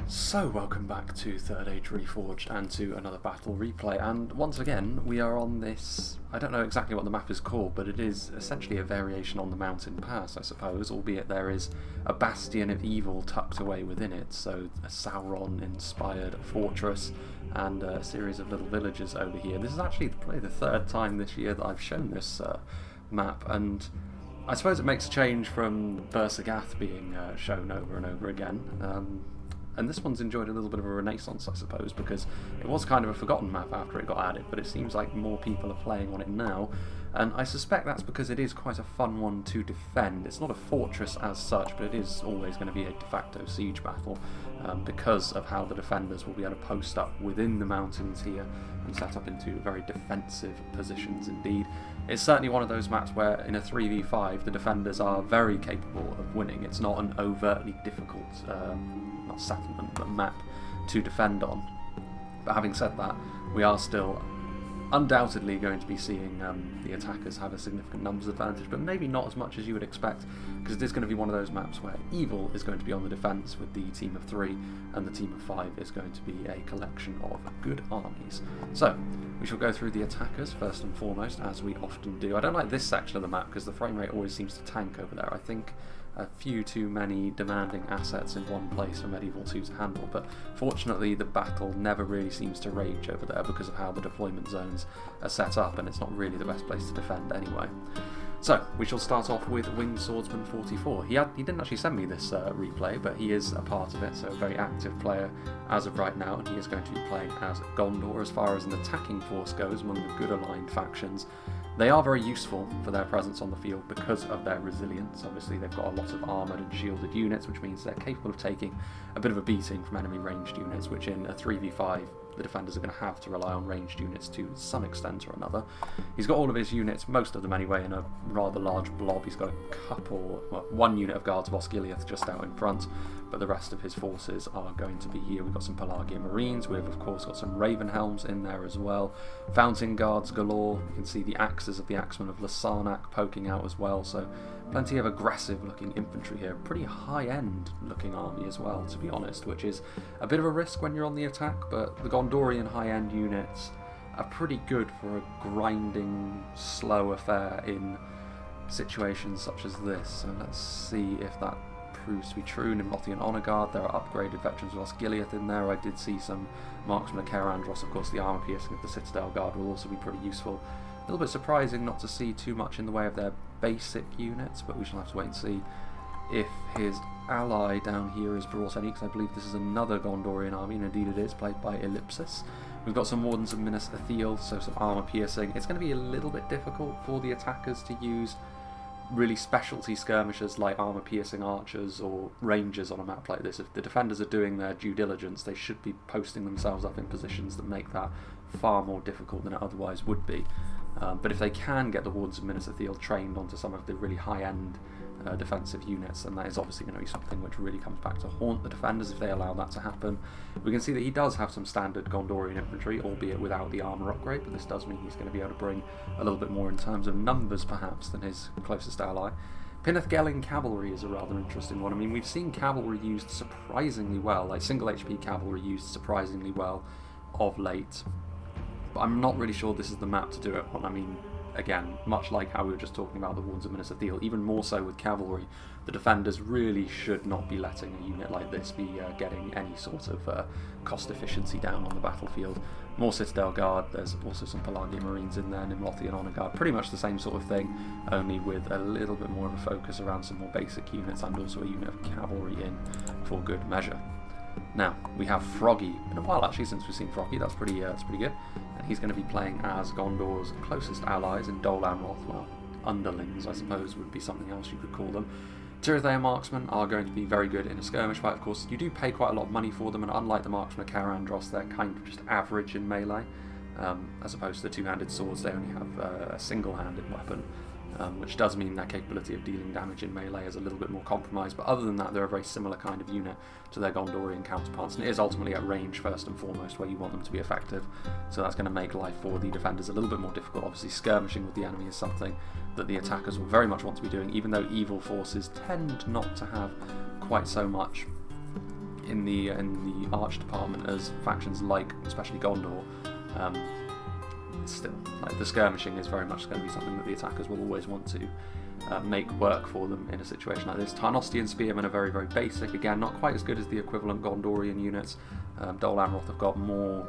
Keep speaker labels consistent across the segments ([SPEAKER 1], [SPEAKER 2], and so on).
[SPEAKER 1] So welcome back to 3rd Age Reforged and to another battle replay, and once again we are on this, I don't know exactly what the map is called, but it is essentially a variation on the mountain pass, I suppose, albeit there is a bastion of evil tucked away within it, so a Sauron inspired fortress and a series of little villages over here. This is actually probably the third time this year that I've shown this map, and I suppose it makes a change from Bersergath being shown over and over again. And this one's enjoyed a little bit of a renaissance, I suppose, because it was kind of a forgotten map after it got added, but it seems like more people are playing on it now, and I suspect that's because it is quite a fun one to defend. It's not a fortress as such, but it is always going to be a de facto siege battle, because of how the defenders will be able to post up within the mountains here and set up into very defensive positions indeed. It's certainly one of those maps where in a 3v5 the defenders are very capable of winning. It's not an overtly difficult not settlement, but map to defend on. But having said that, we are still undoubtedly going to be seeing the attackers have a significant numbers advantage, but maybe not as much as you would expect, because it is going to be one of those maps where evil is going to be on the defence with the team of 3, and the team of 5 is going to be a collection of good armies. So, we shall go through the attackers first and foremost, as we often do. I don't like this section of the map because the frame rate always seems to tank over there. I think a few too many demanding assets in one place for Medieval 2 to handle, but fortunately the battle never really seems to rage over there because of how the deployment zones are set up, and it's not really the best place to defend anyway. So, we shall start off with Winged Swordsman 44. He didn't actually send me this replay, but he is a part of it, so a very active player as of right now, and he is going to be playing as Gondor. As far as an attacking force goes among the good aligned factions, they are very useful for their presence on the field because of their resilience. Obviously they've got a lot of armoured and shielded units, which means they're capable of taking a bit of a beating from enemy ranged units, which in a 3v5 the defenders are going to have to rely on ranged units to some extent or another. He's got all of his units, most of them anyway, in a rather large blob. He's got one unit of Guards of Osgiliath just out in front, but the rest of his forces are going to be here. We've got some Pelargia Marines, we've of course got some Ravenhelms in there as well, Fountain Guards galore. You can see the axes of the Axemen of Lasarnak poking out as well, so plenty of aggressive looking infantry here. Pretty high end looking army as well, to be honest, which is a bit of a risk when you're on the attack, but the Gondorian high end units are pretty good for a grinding, slow affair in situations such as this. So let's see if that proves to be true. Nimrothian Honor Guard, there are upgraded veterans of Osgiliath in there. I did see some marksmen of Kerandros. Of course the armour piercing of the Citadel Guard will also be pretty useful. A little bit surprising not to see too much in the way of their basic units, but we shall have to wait and see if his ally down here is brought any, because I believe this is another Gondorian army, and indeed it is, played by Ellipsis. We've got some Wardens of Minas Ithil, so some armour piercing. It's going to be a little bit difficult for the attackers to use really specialty skirmishers like armour piercing archers or rangers on a map like this. If the defenders are doing their due diligence, they should be posting themselves up in positions that make that far more difficult than it otherwise would be. But if they can get the Wardens of Minas Ithil trained onto some of the really high-end defensive units, then that is obviously going to be something which really comes back to haunt the defenders if they allow that to happen. We can see that he does have some standard Gondorian infantry, albeit without the armour upgrade, but this does mean he's going to be able to bring a little bit more in terms of numbers perhaps than his closest ally. Pinneth-Gelling cavalry is a rather interesting one. I mean, we've seen cavalry used surprisingly well, like single HP cavalry used surprisingly well of late. But I'm not really sure this is the map to do it on. I mean, again, much like how we were just talking about the Wardens of Minas Ithil, even more so with cavalry, the defenders really should not be letting a unit like this be getting any sort of cost efficiency down on the battlefield. More Citadel Guard, there's also some Pelargia Marines in there, Nimrothian Honor Guard, pretty much the same sort of thing, only with a little bit more of a focus around some more basic units and also a unit of cavalry in for good measure. Now, we have Froggy. Been a while actually since we've seen Froggy, that's pretty good. And he's going to be playing as Gondor's closest allies in Dol Amroth, well, underlings I suppose would be something else you could call them. Tirithea marksmen are going to be very good in a skirmish fight, of course. You do pay quite a lot of money for them, and unlike the marksmen of Kerandros, they're kind of just average in melee. As opposed to the two-handed swords, they only have a single-handed weapon. Which does mean their capability of dealing damage in melee is a little bit more compromised, but other than that they're a very similar kind of unit to their Gondorian counterparts, and it is ultimately at range first and foremost where you want them to be effective, so that's going to make life for the defenders a little bit more difficult. Obviously skirmishing with the enemy is something that the attackers will very much want to be doing, even though evil forces tend not to have quite so much in the arch department as factions like, especially Gondor. Still, like, the skirmishing is very much going to be something that the attackers will always want to make work for them in a situation like this. Tarnostian spearmen are very, very basic. Again, not quite as good as the equivalent Gondorian units. Dol Amroth have got more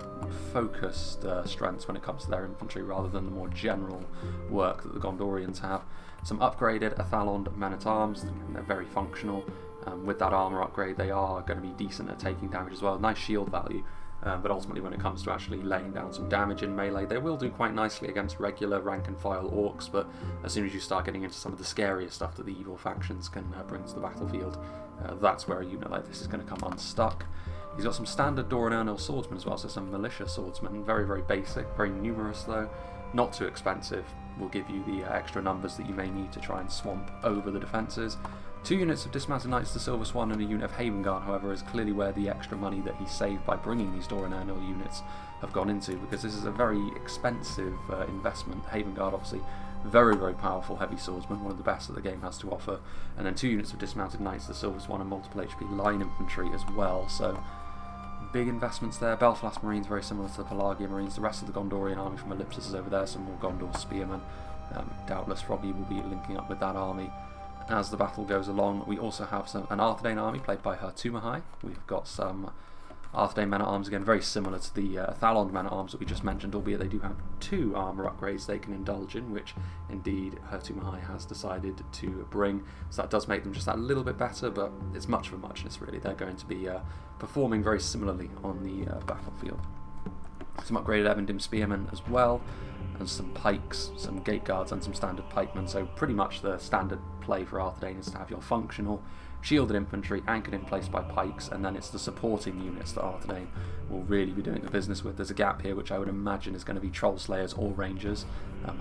[SPEAKER 1] focused strengths when it comes to their infantry rather than the more general work that the Gondorians have. Some upgraded Athalond men-at-arms, they're very functional. With that armour upgrade, they are going to be decent at taking damage as well. Nice shield value. But ultimately, when it comes to actually laying down some damage in melee, they will do quite nicely against regular rank and file orcs, but as soon as you start getting into some of the scarier stuff that the evil factions can bring to the battlefield, that's where a unit like this is going to come unstuck. He's got some standard Doran Ernil swordsmen as well, so some militia swordsmen, very, very basic, very numerous though, not too expensive, will give you the extra numbers that you may need to try and swamp over the defences. 2 units of Dismounted Knights the Silver Swan and a unit of Haven Guard, however, is clearly where the extra money that he saved by bringing these Doran Ernil units have gone into, because this is a very expensive investment. Haven Guard, obviously, very, very powerful heavy swordsman, one of the best that the game has to offer, and then 2 units of Dismounted Knights the Silver Swan and multiple HP line infantry as well, so big investments there. Belfast Marines, very similar to the Pelagia Marines. The rest of the Gondorian army from Ellipsis is over there, some more Gondor spearmen. Doubtless Froggy will be linking up with that army as the battle goes along. We also have an Arthedain army played by Hertumahai. We've got some Arthedain men-at-arms, again very similar to the Thalond men-at-arms that we just mentioned, albeit they do have 2 armour upgrades they can indulge in, which indeed Hertumahai has decided to bring, so that does make them just that little bit better, but it's much of a muchness really. They're going to be performing very similarly on the battlefield. Some upgraded Evendim spearmen as well, and some pikes, some gate guards and some standard pikemen, so pretty much the standard play for Arthedain is to have your functional shielded infantry anchored in place by pikes, and then it's the supporting units that Arthedain will really be doing the business with. There's a gap here which I would imagine is going to be Troll Slayers or Rangers.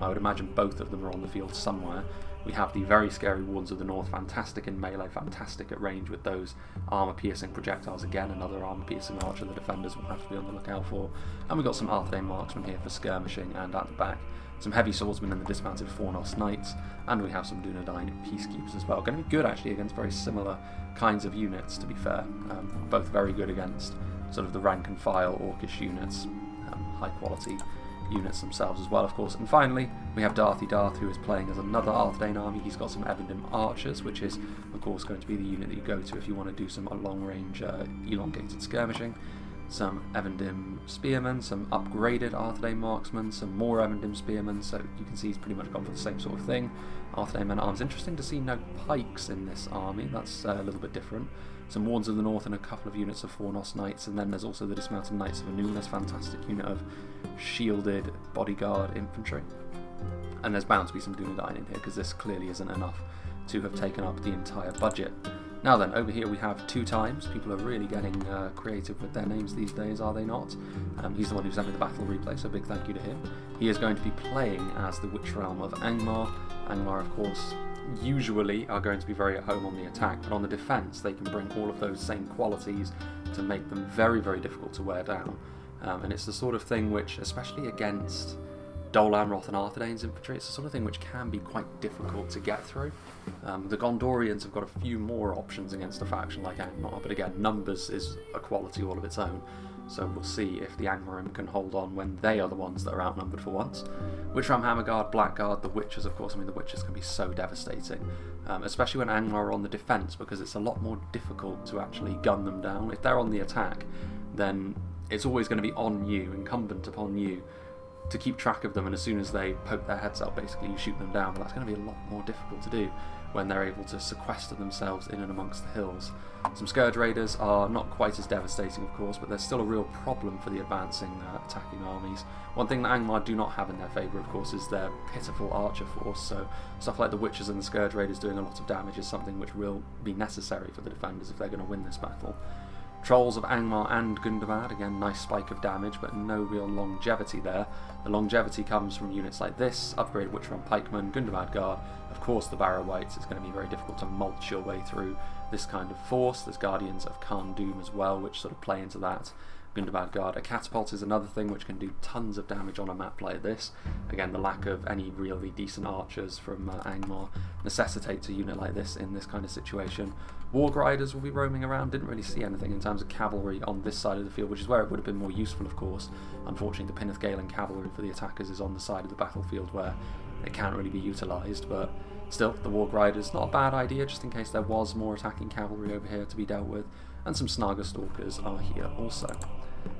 [SPEAKER 1] I would imagine both of them are on the field somewhere. We have the very scary Wardens of the North, fantastic in melee, fantastic at range with those armour-piercing projectiles. Again, another armour-piercing archer the defenders will have to be on the lookout for. And we've got some Arthedain marksmen here for skirmishing, and at the back some heavy swordsmen in the dismounted Fornos Knights, and we have some Dunedain peacekeepers as well. Going to be good actually against very similar kinds of units, to be fair. Both very good against sort of the rank and file orcish units, high quality units themselves as well, of course. And finally, we have Darthy Darth, who is playing as another Arthedain army. He's got some Evendim archers, which is, of course, going to be the unit that you go to if you want to do some long-range elongated skirmishing. Some Evendim spearmen, some upgraded Arthedain marksmen, some more Evendim spearmen, so you can see he's pretty much gone for the same sort of thing. Arthedain men-at-arms. Interesting to see no pikes in this army, that's a little bit different. Some Wardens of the North and a couple of units of Fornos Knights, and then there's also the Dismounted Knights of Anulus, fantastic unit of shielded bodyguard infantry. And there's bound to be some Dunedain in here, because this clearly isn't enough to have taken up the entire budget. Now then, over here we have 2 times. People are really getting creative with their names these days, are they not? He's the one who sent me the battle replay, so big thank you to him. He is going to be playing as the Witch Realm of Angmar. Angmar, of course, usually are going to be very at home on the attack, but on the defence they can bring all of those same qualities to make them very, very difficult to wear down. And it's the sort of thing which, especially against Dol Amroth and Arthedain's infantry, it's the sort of thing which can be quite difficult to get through. The Gondorians have got a few more options against a faction like Angmar, but again, numbers is a quality all of its own, so we'll see if the Angmarim can hold on when they are the ones that are outnumbered for once. Witchram, Hammerguard, Blackguard, the Witches, of course. I mean, the Witches can be so devastating, especially when Angmar are on the defence, because it's a lot more difficult to actually gun them down. If they're on the attack, then it's always going to be on you, incumbent upon you, to keep track of them, and as soon as they poke their heads up, basically you shoot them down. But that's going to be a lot more difficult to do when they're able to sequester themselves in and amongst the hills. Some Scourge Raiders are not quite as devastating, of course, but they're still a real problem for the advancing attacking armies. One thing that Angmar do not have in their favour, of course, is their pitiful archer force, so stuff like the Witches and the Scourge Raiders doing a lot of damage is something which will be necessary for the defenders if they're going to win this battle. Trolls of Angmar and Gundabad, again, nice spike of damage, but no real longevity there. The longevity comes from units like this, upgraded Witchram Pikemen, Gundabad Guard, of course the Barrow Wights. It's going to be very difficult to mulch your way through this kind of force. There's Guardians of Khan Doom as well, which sort of play into that. Gundabad Guard. A catapult is another thing which can do tons of damage on a map like this. Again, the lack of any really decent archers from Angmar necessitates a unit like this in this kind of situation. Warg Riders will be roaming around. Didn't really see anything in terms of cavalry on this side of the field, which is where it would have been more useful, of course. Unfortunately, the Pinnith Galen cavalry for the attackers is on the side of the battlefield where it can't really be utilised, but still, the Warg Riders, not a bad idea, just in case there was more attacking cavalry over here to be dealt with, and some Snaga Stalkers are here also.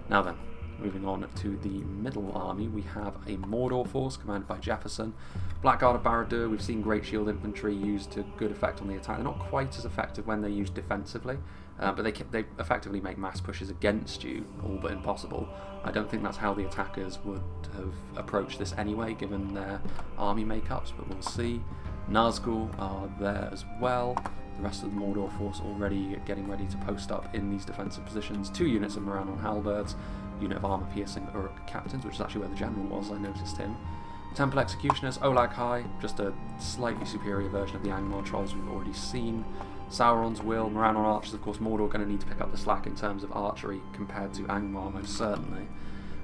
[SPEAKER 1] Now then, moving on to the middle army, we have a Mordor force commanded by Jefferson. Blackguard of Barad-dûr, we've seen Great Shield Infantry used to good effect on the attack. They're not quite as effective when they're used defensively, but they effectively make mass pushes against you, all but impossible. I don't think that's how the attackers would have approached this anyway, given their army makeups, but we'll see. Nazgûl are there as well. The rest of the Mordor force already getting ready to post up in these defensive positions. 2 units of Morannon Halberds, unit of armour-piercing Uruk captains, which is actually where the general was, I noticed him. Temple Executioners, Olag High, just a slightly superior version of the Angmar trolls we've already seen. Sauron's Will, Morannon Archers, of course, Mordor going to need to pick up the slack in terms of archery compared to Angmar, most certainly.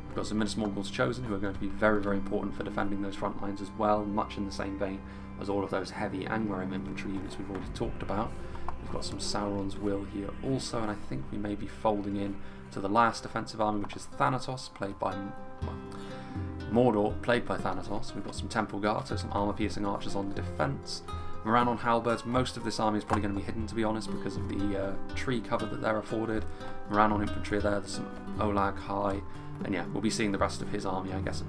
[SPEAKER 1] We've got some Minas Morgul's Chosen, who are going to be very, very important for defending those front lines as well, much in the same vein as all of those heavy Angmarim infantry units we've already talked about. We've got some Sauron's Will here also, and I think we may be folding in to the last defensive army, which is Thanatos, played by Mordor, played by Thanatos. We've got some Temple Guard, so some armour-piercing archers on the defence. Morannon Halberds, most of this army is probably going to be hidden, to be honest, because of the tree cover that they're afforded. Morannon infantry there, there's some Olag High, and yeah, we'll be seeing the rest of his army, I guess,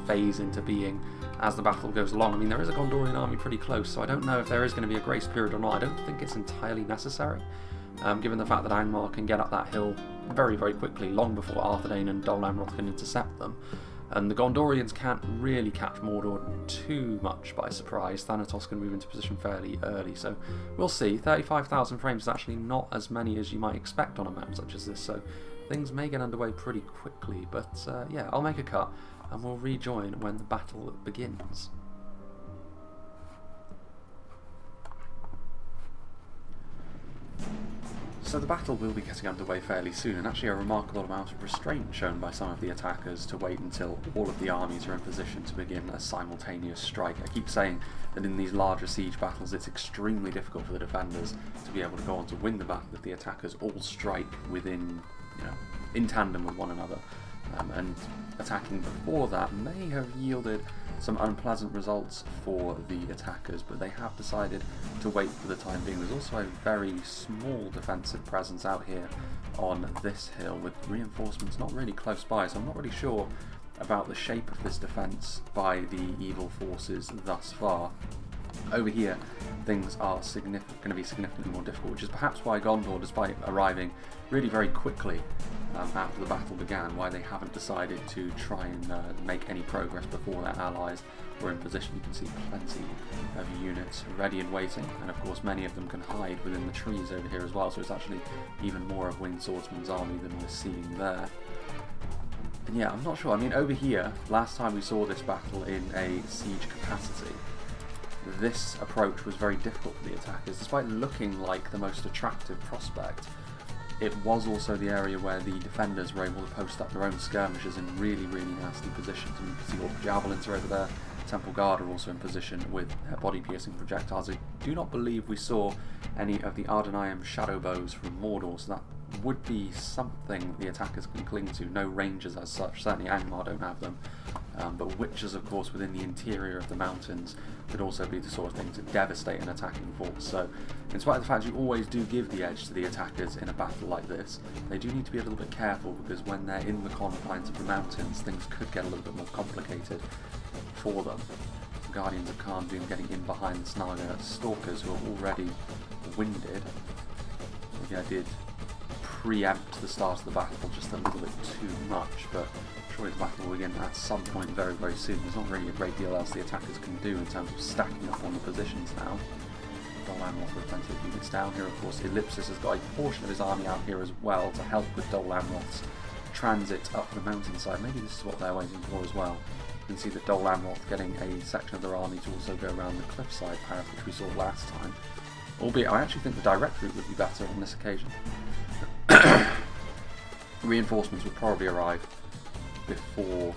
[SPEAKER 1] phase into being as the battle goes along. I mean, there is a Gondorian army pretty close, so I don't know if there is going to be a grace period or not. I don't think it's entirely necessary, given the fact that Angmar can get up that hill very, very quickly, long before Arthedain and Dol Amroth can intercept them. And the Gondorians can't really catch Mordor too much by surprise. Thanatos can move into position fairly early, so we'll see. 35,000 frames is actually not as many as you might expect on a map such as this, so things may get underway pretty quickly. But yeah, I'll make a cut, and we'll rejoin when the battle begins. So the battle will be getting underway fairly soon, and actually a remarkable amount of restraint shown by some of the attackers to wait until all of the armies are in position to begin a simultaneous strike. I keep saying that in these larger siege battles it's extremely difficult for the defenders to be able to go on to win the battle if the attackers all strike within, in tandem with one another. And attacking before that may have yielded some unpleasant results for the attackers, but they have decided to wait for the time being. There's also a very small defensive presence out here on this hill with reinforcements not really close by, so I'm not really sure about the shape of this defence by the evil forces thus far. Over here, things are going to be significantly more difficult, which is perhaps why Gondor, despite arriving really very quickly after the battle began, why they haven't decided to try and make any progress before their allies were in position. You can see plenty of units ready and waiting, and of course many of them can hide within the trees over here as well, so it's actually even more of Winged Swordsman's army than we're seeing there. And yeah, I'm not sure. I mean, over here, last time we saw this battle in a siege capacity, this approach was very difficult for the attackers. Despite looking like the most attractive prospect, it was also the area where the defenders were able to post up their own skirmishers in really, really nasty positions. And you can see all the javelins are over there. Temple Guard are also in position with their body-piercing projectiles. I do not believe we saw any of the Arthedain shadow bows from Mordor, so that would be something the attackers can cling to. No rangers as such, certainly Angmar don't have them, but witches, of course, within the interior of the mountains could also be the sort of thing to devastate an attacking force. So in spite of the fact you always do give the edge to the attackers in a battle like this, they do need to be a little bit careful, because when they're in the confines of the mountains, things could get a little bit more complicated for them. The Guardians of Kharndoon getting in behind the Snaga Stalkers, who are already winded. Maybe I did preempt the start of the battle just a little bit too much, but surely the battle will begin at some point very, very soon. There's not really a great deal else the attackers can do in terms of stacking up on the positions now. Dol Amroth with plenty of units down here. Of course, Ellipsis has got a portion of his army out here as well to help with Dol Amroth's transit up the mountainside. Maybe this is what they're waiting for as well. You can see that Dol Amroth getting a section of their army to also go around the cliffside path, which we saw last time. Albeit, I actually think the direct route would be better on this occasion. reinforcements would probably arrive before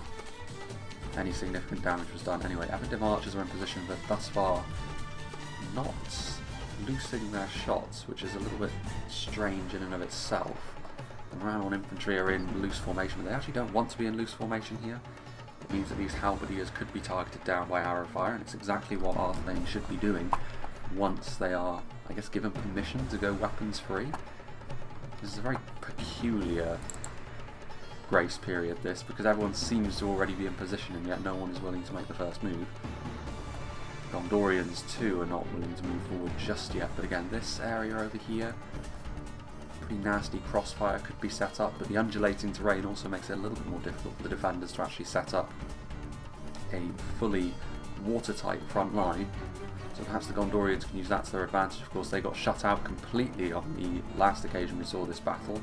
[SPEAKER 1] any significant damage was done. Anyway, Arthedain archers are in position, but thus far not loosing their shots, which is a little bit strange in and of itself. The Moran infantry are in loose formation, but they actually don't want to be in loose formation here. It means that these halberdiers could be targeted down by arrow fire, and it's exactly what Arthedain should be doing once they are, I guess, given permission to go weapons free. This is a very peculiar grace period, this, because everyone seems to already be in position and yet no one is willing to make the first move. Gondorians too are not willing to move forward just yet, but again, this area over here, pretty nasty crossfire could be set up, but the undulating terrain also makes it a little bit more difficult for the defenders to actually set up a fully watertight front line. So perhaps the Gondorians can use that to their advantage. Of course, they got shut out completely on the last occasion we saw this battle.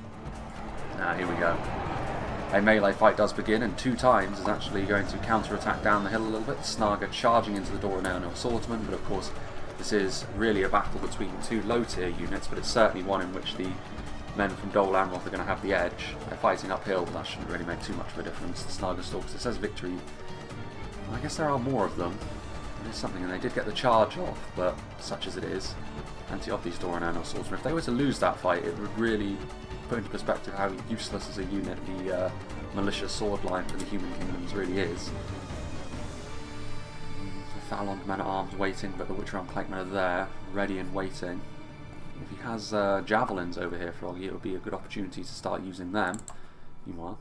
[SPEAKER 1] Here we go. A melee fight does begin, and 2 times is actually going to counter-attack down the hill a little bit. Snaga charging into the Doranano swordsman, but of course this is really a battle between 2 low-tier units, but it's certainly one in which the men from Dol Amroth are going to have the edge. They're fighting uphill, but that shouldn't really make too much of a difference. The Snaga stalks, it says victory. Well, I guess there are more of them. It is something, and they did get the charge off, but such as it is, anti-off these Doranano swordsmen. If they were to lose that fight, it would really put into perspective how useless as a unit the militia sword line for the human kingdoms really is. The Thalon men-at-arms waiting, but the Witcher-armed pikemen are there, ready and waiting. If he has javelins over here, Froggy, it would be a good opportunity to start using them. Meanwhile,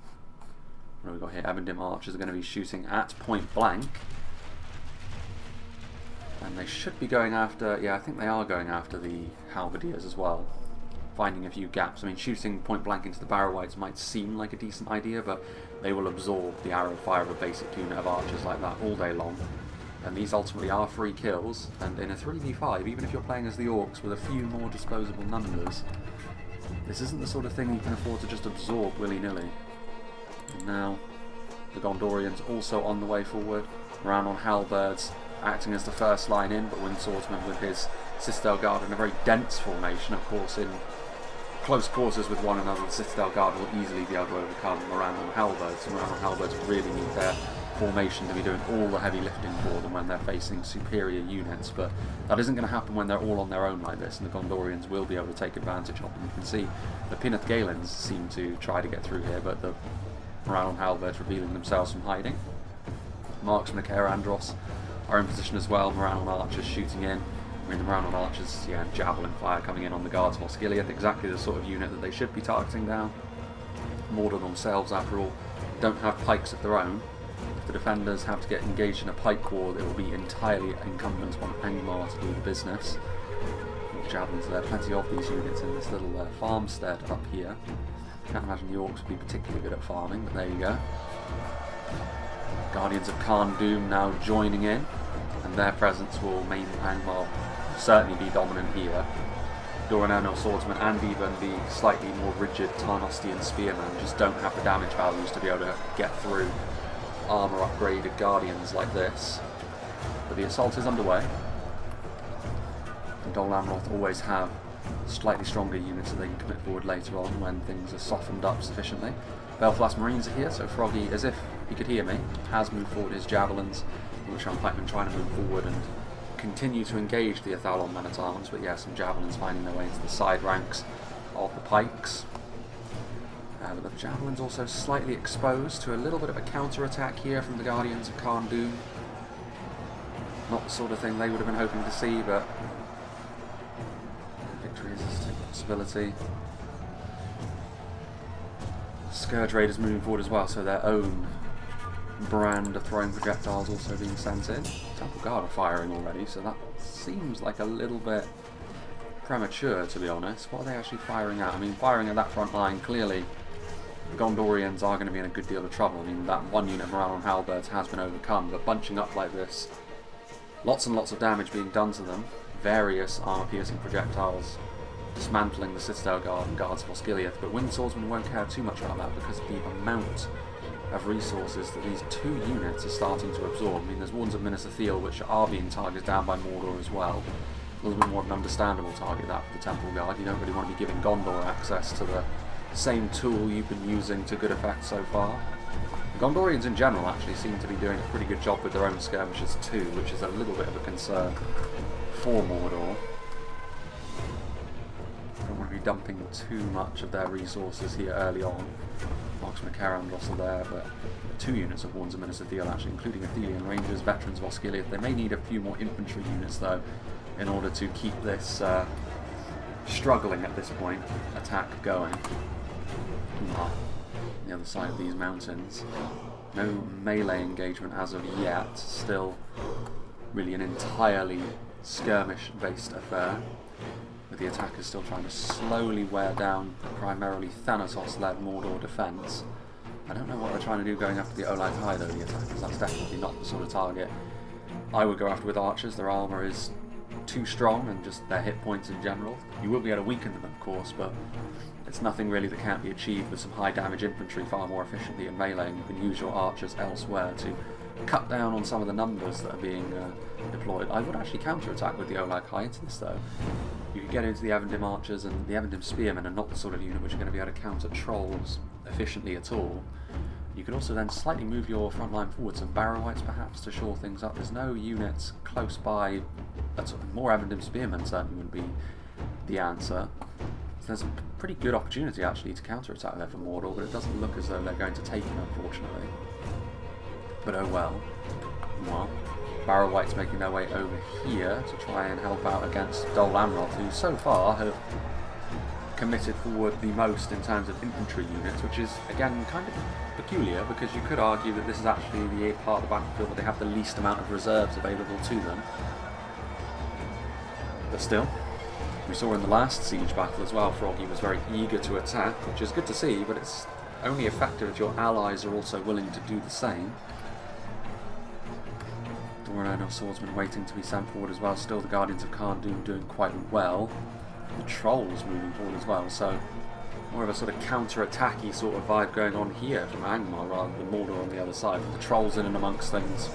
[SPEAKER 1] what have we got here? Arthedain archers are going to be shooting at point blank. And they should be going after, yeah, I think they are going after the halberdiers as well. Finding a few gaps. I mean, shooting point blank into the barrow wights might seem like a decent idea, but they will absorb the arrow fire of a basic unit of archers like that all day long. And these ultimately are free kills, and in a 3v5, even if you're playing as the orcs with a few more disposable numbers, this isn't the sort of thing you can afford to just absorb willy-nilly. And now, the Gondorians also on the way forward, around on halberds, acting as the first line in, but Winged Swordsman with his Citadel Guard in a very dense formation, of course, in close quarters with one another. The Citadel Guard will easily be able to overcome Moran on halberds, and Moran on halberds really need their formation to be doing all the heavy lifting for them when they're facing superior units, but that isn't going to happen when they're all on their own like this, and the Gondorians will be able to take advantage of them. You can see the Pinnath Galens seem to try to get through here, but the Moran on halberds revealing themselves from hiding. Marksmen of Andros are in position as well. Moran on archers shooting in. I mean, the Moran on archers, yeah, javelin fire coming in on the guards of Osgiliath, exactly the sort of unit that they should be targeting down. Mordor themselves, after all, don't have pikes of their own. If the defenders have to get engaged in a pike war, it will be entirely incumbent on Angmar to do the business. Javelins, there are plenty of these units in this little farmstead up here. Can't imagine the orcs would be particularly good at farming, but there you go. Guardians of Khan Doom now joining in, and their presence will mean Angmar certainly be dominant here. Doranano swordsmen and even the slightly more rigid Tarnostian spearmen just don't have the damage values to be able to get through armour upgraded guardians like this. But the assault is underway. And Dol Amroth always have slightly stronger units that they can commit forward later on when things are softened up sufficiently. Belfast Marines are here, so Froggy, as if he could hear me, has moved forward his javelins, which I'm trying to move forward and continue to engage the Athalon men-at-arms, but yeah, some javelins finding their way into the side ranks of the pikes. But the javelins also slightly exposed to a little bit of a counter-attack here from the Guardians of Khan Doom. Not the sort of thing they would have been hoping to see, but victory is a distinct possibility. Scourge Raiders moving forward as well, so their own brand of throwing projectiles also being sent in. Temple Guard are firing already, so that seems like a little bit premature, to be honest. What are they actually firing at? I mean, firing at that front line, clearly the Gondorians are going to be in a good deal of trouble. I mean, that one unit of Moran on halberds has been overcome, but bunching up like this, lots and lots of damage being done to them, various armour-piercing projectiles dismantling the Citadel Guard and Guards of Osgiliath, but Winged Swordsmen won't care too much about that because of the amount of resources that these two units are starting to absorb. I mean, there's Wards of Minas Ithil which are being targeted down by Mordor as well. A little bit more of an understandable target, that, for the Temple Guard. You don't really want to be giving Gondor access to the same tool you've been using to good effect so far. The Gondorians in general actually seem to be doing a pretty good job with their own skirmishes too, which is a little bit of a concern for Mordor. Don't want to be dumping too much of their resources here early on. Marksmen of Carandros are there, but 2 units of Warns of Minister Thiel actually, including Athelian Rangers, Veterans of Osgiliath. They may need a few more infantry units though, in order to keep this struggling at this point attack going. On the other side of these mountains. No melee engagement as of yet, still really an entirely skirmish-based affair, with the attackers still trying to slowly wear down the primarily Thanatos-led Mordor defence. I don't know what they're trying to do going after the LITHUI though, the attackers. That's definitely not the sort of target I would go after with archers. Their armour is too strong, and just their hit points in general. You will be able to weaken them, of course, but it's nothing really that can't be achieved with some high damage infantry far more efficiently in melee, and you can use your archers elsewhere to cut down on some of the numbers that are being deployed. I would actually counter-attack with the LITHUI into this though. You could get into the Evendim archers, and the Evendim spearmen are not the sort of unit which are going to be able to counter trolls efficiently at all. You could also then slightly move your front line forward, some Barrow-wights perhaps to shore things up. There's no units close by. More Evendim spearmen certainly would be the answer. So there's a pretty good opportunity actually to counter-attack there for Mordor, but it doesn't look as though they're going to take it, unfortunately. But oh well. Well, Barrow-wights making their way over here to try and help out against Dol Amroth, who so far have committed forward the most in terms of infantry units, which is again kind of peculiar, because you could argue that this is actually the part of the battlefield where they have the least amount of reserves available to them. But still, we saw in the last siege battle as well, Froggy was very eager to attack, which is good to see, but it's only effective if your allies are also willing to do the same. Doran swordsmen waiting to be sent forward as well. Still the Guardians of Kharn doing quite well. The Trolls moving forward as well, so more of a sort of counter-attacky sort of vibe going on here from Angmar rather than Mordor on the other side. With the Trolls in and amongst things.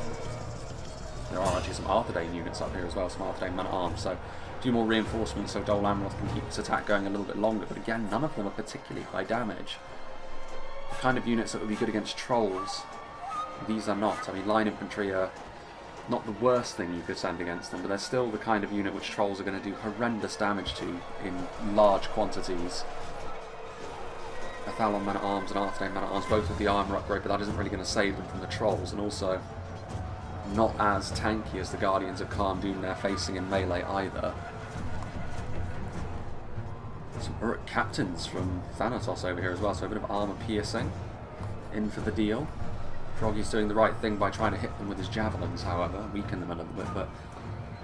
[SPEAKER 1] There are actually some Arthedain units up here as well, some Arthedain men-at-arms, so a few more reinforcements so Dol Amroth can keep this attack going a little bit longer, but again, none of them are particularly high damage. The kind of units that would be good against Trolls, these are not. I mean, line infantry are not the worst thing you could send against them, but they're still the kind of unit which Trolls are going to do horrendous damage to in large quantities. Athalon men-at-arms and Arthedain men-at-arms, both with the armour upgrade, but that isn't really going to save them from the Trolls, and also not as tanky as the Guardians of Kharn they're facing in melee either. Some Uruk captains from Thanatos over here as well, so a bit of armour piercing in for the deal. Froggy's doing the right thing by trying to hit them with his javelins, however, weaken them a little bit, but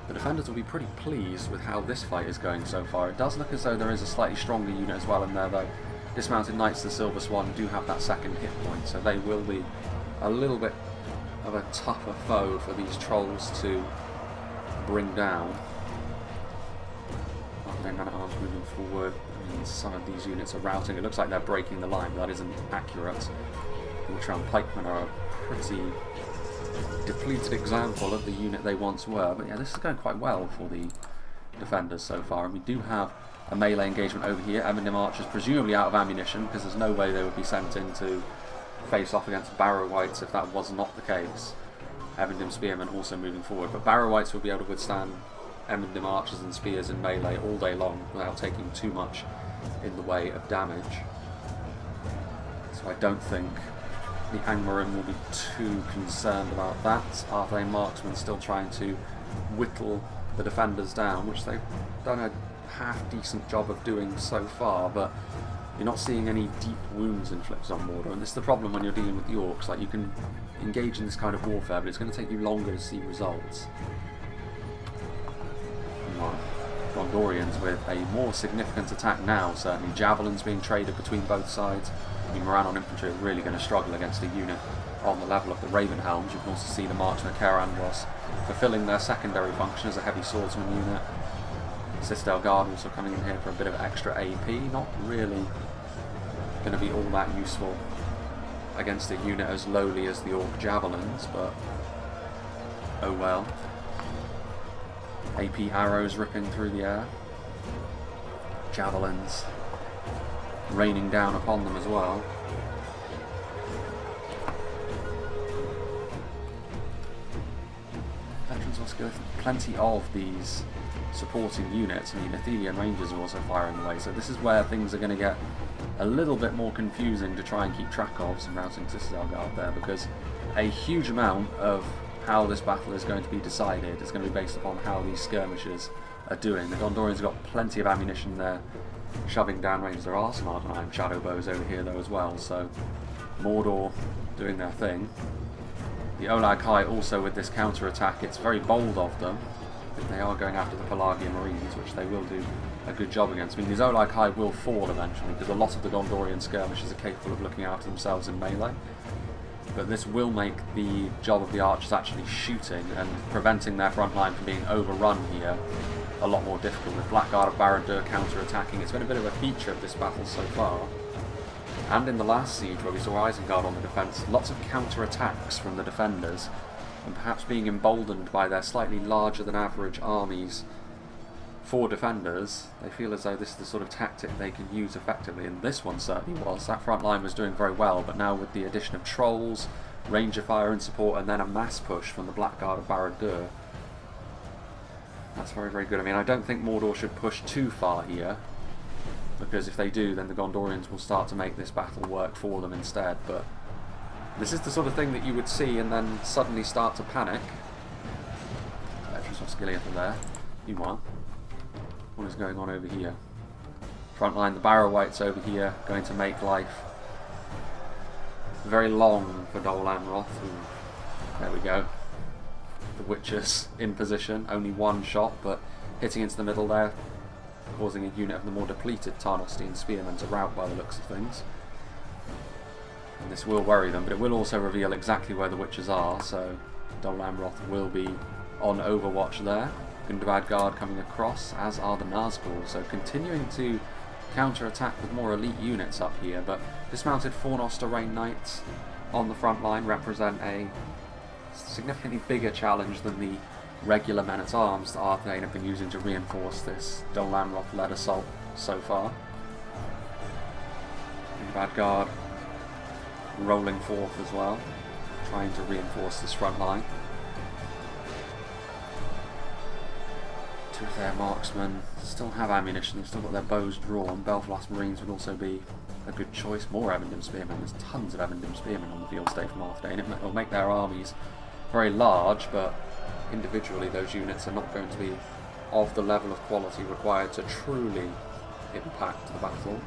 [SPEAKER 1] the defenders will be pretty pleased with how this fight is going so far. It does look as though there is a slightly stronger unit as well in there though. Dismounted Knights of the Silver Swan do have that second hit point, so they will be a little bit of a tougher foe for these Trolls to bring down. Arthedain men-at-arms moving forward. I mean, some of these units are routing. It looks like they're breaking the line, but that isn't accurate. The Ultron pikemen are a pretty depleted example of the unit they once were, but yeah, this is going quite well for the defenders so far, and we do have a melee engagement over here. Evendim archers presumably out of ammunition, because there's no way they would be sent in to face off against Barrow-wights if that was not the case. Evendim spearmen also moving forward, but Barrow-wights will be able to withstand Evendim archers and spears in melee all day long without taking too much in the way of damage. So I don't think the Angmarim will be too concerned about that. Arthedain marksmen still trying to whittle the defenders down, which they've done a half-decent job of doing so far, but you're not seeing any deep wounds inflicted on Mordor, and this is the problem when you're dealing with the Orcs. Like, you can engage in this kind of warfare, but it's going to take you longer to see results. Gondorians with a more significant attack now, certainly. Javelins being traded between both sides. The Morannon infantry are really going to struggle against a unit on the level of the Ravenhelms. You can also see the Marksmen of Carandros fulfilling their secondary function as a heavy swordsman unit. Citadel Guard also coming in here for a bit of extra AP, not really going to be all that useful against a unit as lowly as the Orc Javelins, but oh well. AP arrows ripping through the air. Javelins raining down upon them as well. Veterans must go through plenty of these supporting units. I mean, LITHUI and Rangers are also firing away, so this is where things are going to get a little bit more confusing to try and keep track of, some routing Citadel Guard there, because a huge amount of how this battle is going to be decided is going to be based upon how these skirmishers are doing. The Gondorians have got plenty of ammunition there, shoving down range. There are some Arthedain shadow bows over here though as well, so Mordor doing their thing. The LITHUI also with this counter-attack, it's very bold of them. I think they are going after the Pelagian Marines, which they will do a good job against. I mean, these LITHUI will fall eventually, because a lot of the Gondorian skirmishers are capable of looking after themselves in melee. But this will make the job of the archers actually shooting and preventing their front line from being overrun here a lot more difficult. With Blackguard of Barad-dûr counter-attacking, it's been a bit of a feature of this battle so far. And in the last siege, where we saw Isengard on the defence, lots of counter-attacks from the defenders, and perhaps being emboldened by their slightly larger than average armies for defenders, they feel as though this is the sort of tactic they can use effectively, and this one certainly was. That front line was doing very well, but now with the addition of trolls, ranger fire in support, and then a mass push from the Blackguard of Barad-dûr, that's very, very good. I mean, I don't think Mordor should push too far here, because if they do, then the Gondorians will start to make this battle work for them instead, but this is the sort of thing that you would see and then suddenly start to panic. Veterans of Skiliath are there. Meanwhile, what is going on over here? Frontline, the Barrow-wights over here, going to make life very long for Dol Amroth. Ooh, there we go. The Witchers in position, only one shot, but hitting into the middle there, causing a unit of the more depleted Tarnostian spearmen to rout by the looks of things. And this will worry them, but it will also reveal exactly where the Witchers are, so Dol Amroth will be on overwatch there. Gundabad Guard coming across, as are the Nazgûl, so continuing to counter-attack with more elite units up here, but dismounted Fornoster Rain Knights on the front line represent a significantly bigger challenge than the regular men-at-arms that Arthedain have been using to reinforce this Dol Amroth-led assault so far. Gundabad Guard rolling forth as well, trying to reinforce this front line. Two of their marksmen still have ammunition, they've still got their bows drawn. Belfast Marines would also be a good choice. More Evendim Spearmen, there's tons of Evendim Spearmen on the field state from Arthedain. It will make their armies very large, but individually those units are not going to be of the level of quality required to truly impact the battle.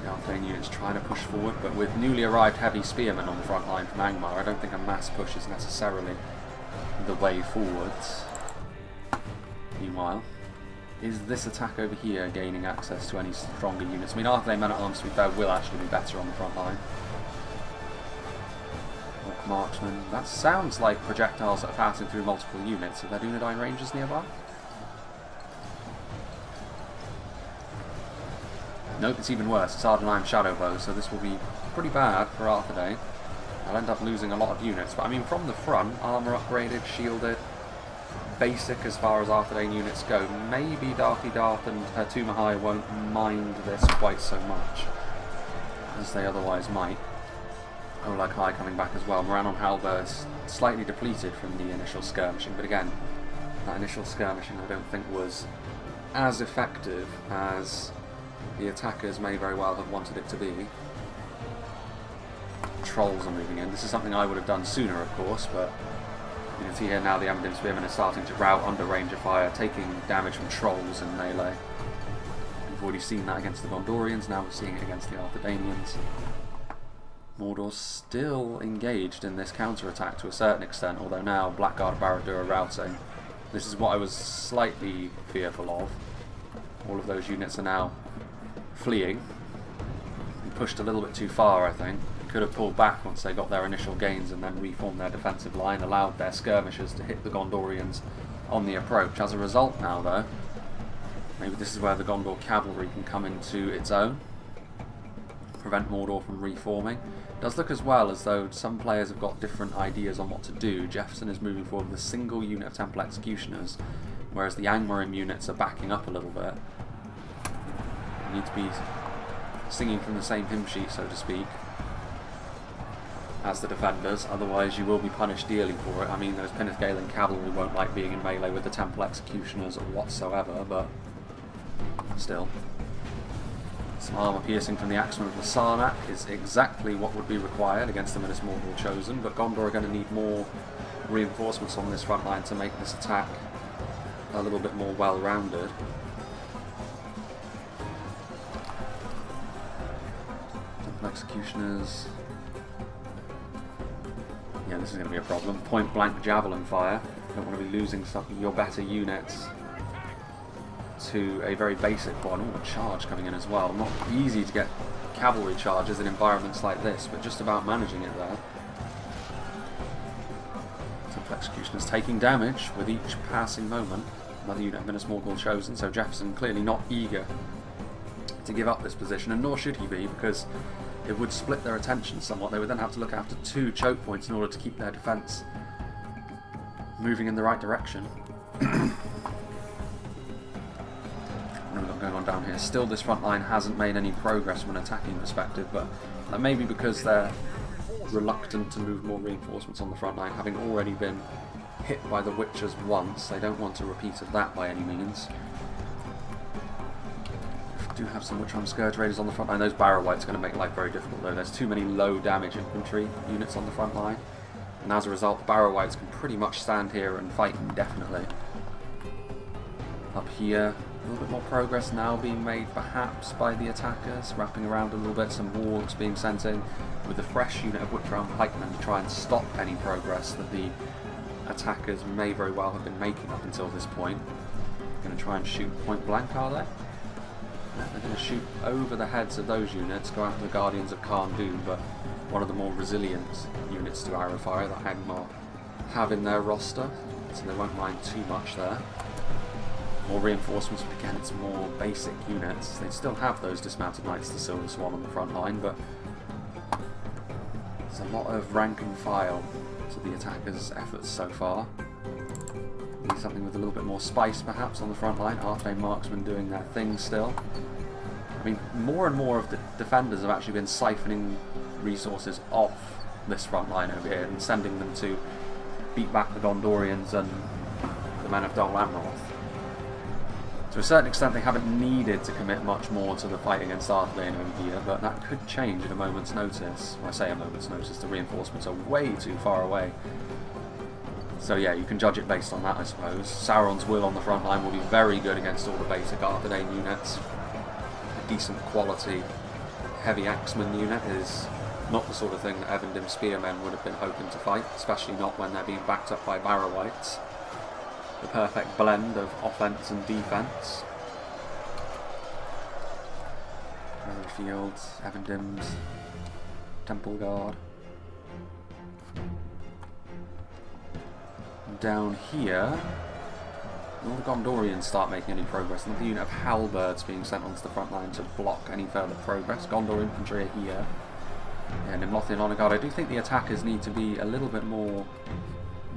[SPEAKER 1] The Arthedain units trying to push forward, but with newly arrived heavy spearmen on the front line from Angmar, I don't think a mass push is necessarily the way forwards. Meanwhile, is this attack over here gaining access to any stronger units? I mean, Arthedain men-at-arms, to be fair, will actually be better on the front line. Orc marksmen, that sounds like projectiles that are passing through multiple units. Are there Dunedain Rangers nearby? Nope, it's even worse. It's Arthedain shadow bows, so this will be pretty bad for Arthedain. I'll end up losing a lot of units, but I mean, from the front, armour upgraded, shielded, basic as far as Arthedain units go. Maybe Darky Darth and Tumahai won't mind this quite so much as they otherwise might. LITHUI coming back as well. Moran on Halber is slightly depleted from the initial skirmishing, but again, that initial skirmishing I don't think was as effective as the attackers may very well have wanted it to be. Trolls are moving in. This is something I would have done sooner, of course, but you can see here now the Evendim Spearmen are starting to rout under range of fire, taking damage from trolls and melee. We've already seen that against the Gondorians, now we're seeing it against the Arthedainians. Mordor's still engaged in this counter-attack to a certain extent, although now Blackguard Barad-dûr are routing. This is what I was slightly fearful of. All of those units are now fleeing. Pushed a little bit too far, I think. They could have pulled back once they got their initial gains and then reformed their defensive line, allowed their skirmishers to hit the Gondorians on the approach. As a result now, though, maybe this is where the Gondor cavalry can come into its own, prevent Mordor from reforming. It does look as well as though some players have got different ideas on what to do. Jefferson is moving forward with a single unit of Temple Executioners, whereas the Angmar units are backing up a little bit. You need to be singing from the same hymn sheet, so to speak, as the defenders, otherwise you will be punished dearly for it. I mean, those Pinnithgalen cavalry won't like being in melee with the Temple Executioners whatsoever, but still. Some armour piercing from the Axeman of the Sarnak is exactly what would be required against the Minas Morgul Chosen, but Gondor are going to need more reinforcements on this front line to make this attack a little bit more well-rounded. Temple Executioners. Yeah, this is going to be a problem. Point blank javelin fire. Don't want to be losing some of your better units to a very basic one. Oh, a charge coming in as well. Not easy to get cavalry charges in environments like this, but just about managing it there. Temple Executioners taking damage with each passing moment. Another unit of Minas Morgul Chosen, so Jefferson clearly not eager to give up this position, and nor should he be, because it would split their attention somewhat. They would then have to look after 2 choke points in order to keep their defence moving in the right direction. What have we got going on down here? Still, this front line hasn't made any progress from an attacking perspective, but that may be because they're reluctant to move more reinforcements on the front line, having already been hit by the Witchers once. They don't want a repeat of that by any means. Do have some Witch-Armed Scourge Raiders on the front line. Those Barrow Wights are going to make life very difficult though. There's too many low damage infantry units on the front line, and as a result the Barrow Wights can pretty much stand here and fight indefinitely. Up here, a little bit more progress now being made perhaps by the attackers, wrapping around a little bit, some Wargs being sent in with a fresh unit of Witch-Armed Pikemen to try and stop any progress that the attackers may very well have been making up until this point. Going to try and shoot point blank, are they? They're going to shoot over the heads of those units, go after the Guardians of Khan Dûm, but one of the more resilient units to arrow fire that Angmar have in their roster, so they won't mind too much there. More reinforcements, but again it's more basic units. They still have those dismounted Knights of the Silver Swan on the front line, but there's a lot of rank and file to the attackers' efforts so far. Need something with a little bit more spice perhaps on the front line. Arthedain marksmen doing their thing still. I mean, more and more of the defenders have actually been siphoning resources off this front line over here and sending them to beat back the Gondorians and the men of Dol Amroth. To a certain extent they haven't needed to commit much more to the fight against Arthedain over here, but that could change at a moment's notice. When I say a moment's notice, the reinforcements are way too far away. So yeah, you can judge it based on that, I suppose. Sauron's Will on the front line will be very good against all the basic Arthedain units. A decent quality heavy axeman unit is not the sort of thing that Evendim spearmen would have been hoping to fight, especially not when they're being backed up by Barrow Wights. The perfect blend of offense and defense. Fields, Evendim's, Temple Guard. Down here, all the Gondorians start making any progress. Another unit of halberds being sent onto the front line to block any further progress. Gondor infantry are here. And in Lothian Honor Guard, I do think the attackers need to be a little bit more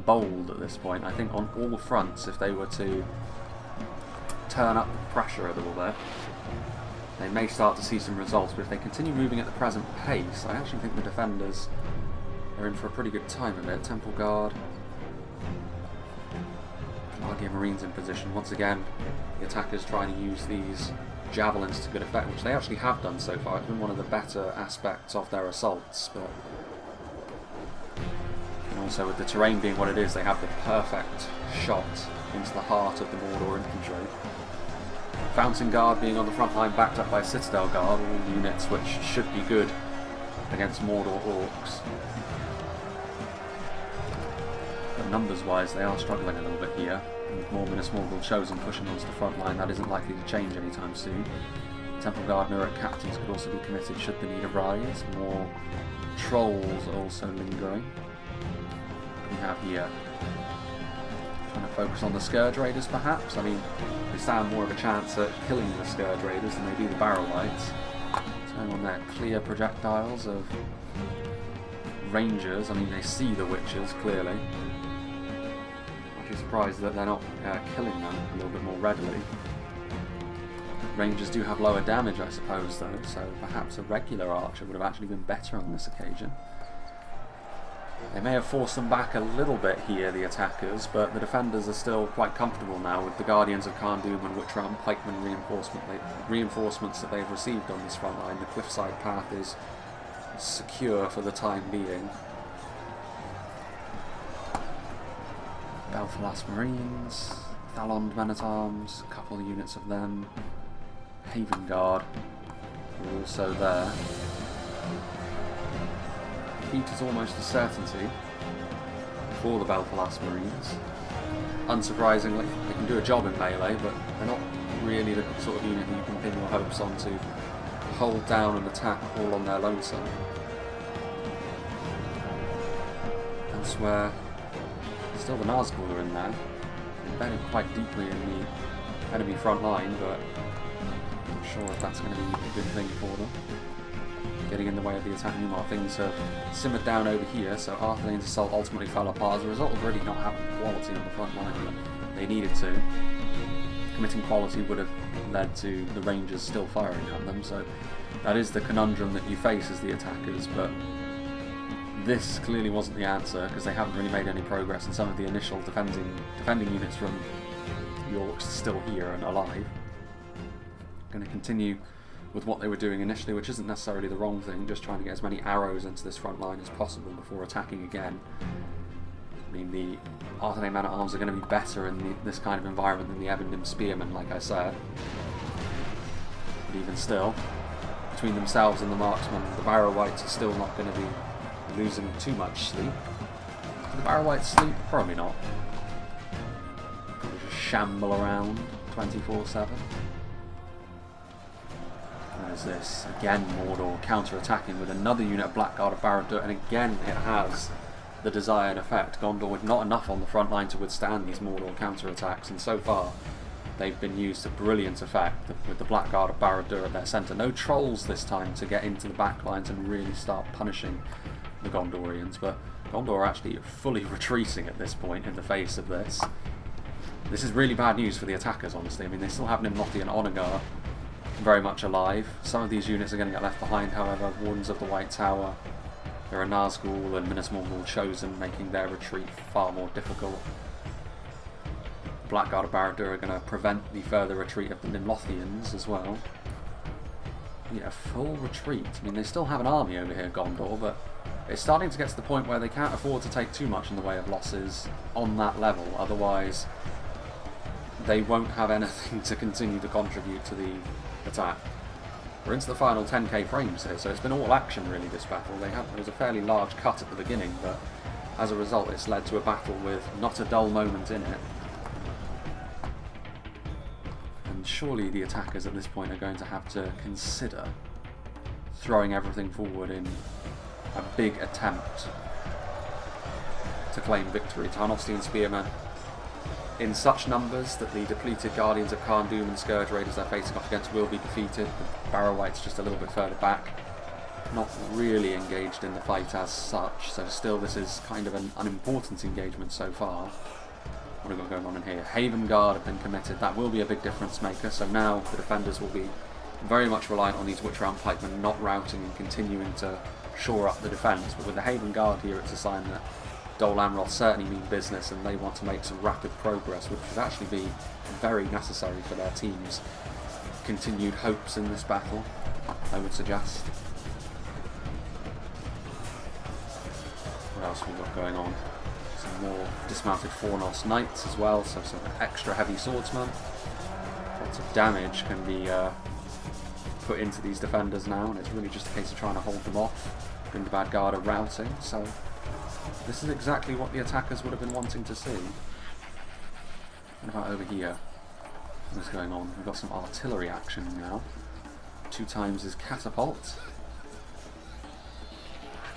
[SPEAKER 1] bold at this point. I think on all fronts, if they were to turn up the pressure a little bit, they may start to see some results, but if they continue moving at the present pace, I actually think the defenders are in for a pretty good time of it. Temple Guard, Argeir Marines in position. Once again, the attackers trying to use these javelins to good effect, which they actually have done so far. It's been one of the better aspects of their assaults, but and also with the terrain being what it is, they have the perfect shot into the heart of the Mordor infantry. Fountain Guard being on the front line, backed up by Citadel Guard, all units which should be good against Mordor orcs. But numbers-wise, they are struggling a little bit here. With more Minas Morgul Chosen pushing onto the front line, that isn't likely to change anytime soon. Temple Guard Nurek captains could also be committed should the need arise. More trolls also lingering. We have here trying to focus on the Scourge Raiders perhaps. I mean, they stand more of a chance at killing the Scourge Raiders than they do the Barrow Wights. What's going on there? Clear projectiles of Rangers. I mean, they see the Witches clearly. I'm surprised that they're not killing them a little bit more readily. Rangers do have lower damage, I suppose, though, so perhaps a regular archer would have actually been better on this occasion. They may have forced them back a little bit here, the attackers, but the defenders are still quite comfortable now with the Guardians of Khand Dûm and Witchround Pikemen reinforcements that they've received on this front line. The cliffside path is secure for the time being. Belfalas Marines, Thalond Men-at-Arms, a couple of units of them. Haven Guard are also there. Defeat is almost a certainty for the Belfalas Marines. Unsurprisingly, they can do a job in melee, but they're not really the sort of unit that you can pin your hopes on to hold down and attack all on their lonesome. Elsewhere, still the Nazgûl are in there, embedded quite deeply in the enemy front line, but I'm not sure if that's going to be a good thing for them. Getting in the way of the attack Angmar. Things have simmered down over here, so Arthedain's assault ultimately fell apart as a result of really not having quality on the front line that they needed to. Committing quality would have led to the Rangers still firing at them, so that is the conundrum that you face as the attackers, but this clearly wasn't the answer because they haven't really made any progress, and some of the initial defending units from York's still here and alive. Going to continue with what they were doing initially, which isn't necessarily the wrong thing, just trying to get as many arrows into this front line as possible before attacking again. I mean, the Arthedain Men-at-Arms are going to be better in this kind of environment than the Ebondim Spearmen, like I said. But even still, between themselves and the marksmen, the Barrow-wights are still not going to be losing too much sleep. Do the Barrow-wights sleep? Probably not. Probably just shamble around 24/7. There's this, again Mordor counter-attacking with another unit of Blackguard of Barad-dûr, and again it has the desired effect. Gondor with not enough on the front line to withstand these Mordor counter-attacks, and so far they've been used to brilliant effect with the Blackguard of Barad-dûr at their centre. No trolls this time to get into the back lines and really start punishing the Gondorians, but Gondor are actually fully retreating at this point in the face of this. This is really bad news for the attackers, honestly. I mean, they still have Nimlothi and Onagar very much alive. Some of these units are going to get left behind, however. Wardens of the White Tower, there are Nazgûl and Minas Morgul chosen, making their retreat far more difficult. Blackguard of Barad-dûr are going to prevent the further retreat of the Nimlothians as well. Yeah, full retreat. I mean, they still have an army over here, Gondor, but it's starting to get to the point where they can't afford to take too much in the way of losses on that level, otherwise they won't have anything to continue to contribute to the attack. We're into the final 10k frames here, so it's been all action really, this battle. There was a fairly large cut at the beginning, but as a result it's led to a battle with not a dull moment in it. And surely the attackers at this point are going to have to consider throwing everything forward in a big attempt to claim victory. Tarnostian Spearmen in such numbers that the depleted Guardians of Khand Dûm and Scourge Raiders they're facing off against will be defeated. The Barrow-wights just a little bit further back, not really engaged in the fight as such, so still this is kind of an unimportant engagement so far. What have we got going on in here? Haven Guard have been committed, that will be a big difference maker, so now the defenders will be very much reliant on these Witchround Pikemen not routing and continuing to shore up the defence, but with the Haven Guard here it's a sign that Dol Amroth certainly mean business and they want to make some rapid progress, which would actually be very necessary for their team's continued hopes in this battle, I would suggest. What else have we got going on? Some more dismounted Fornos Knights as well, so some extra heavy swordsmen. Lots of damage can be put into these defenders now, and it's really just a case of trying to hold them off. Gundabad Guard are routing, so this is exactly what the attackers would have been wanting to see. What about over here? What's going on? We've got some artillery action now. 2 times his catapult.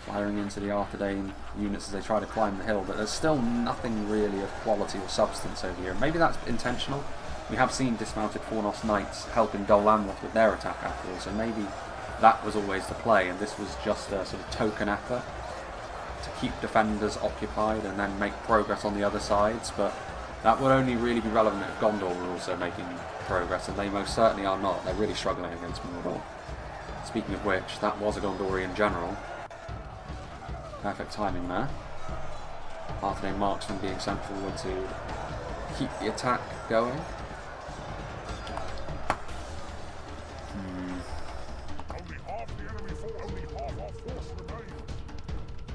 [SPEAKER 1] Firing into the Arthedain units as they try to climb the hill, but there's still nothing really of quality or substance over here. Maybe that's intentional. We have seen dismounted Fornos Knights helping Dol Amroth with their attack after all, so maybe that was always the play, and this was just a sort of token effort to keep defenders occupied and then make progress on the other sides, but That would only really be relevant if Gondor were also making progress, and they most certainly are not. They're really struggling against Mordor. Speaking of which, that was a Gondorian general. Perfect timing there. Arthedain marksman being sent forward to keep the attack going.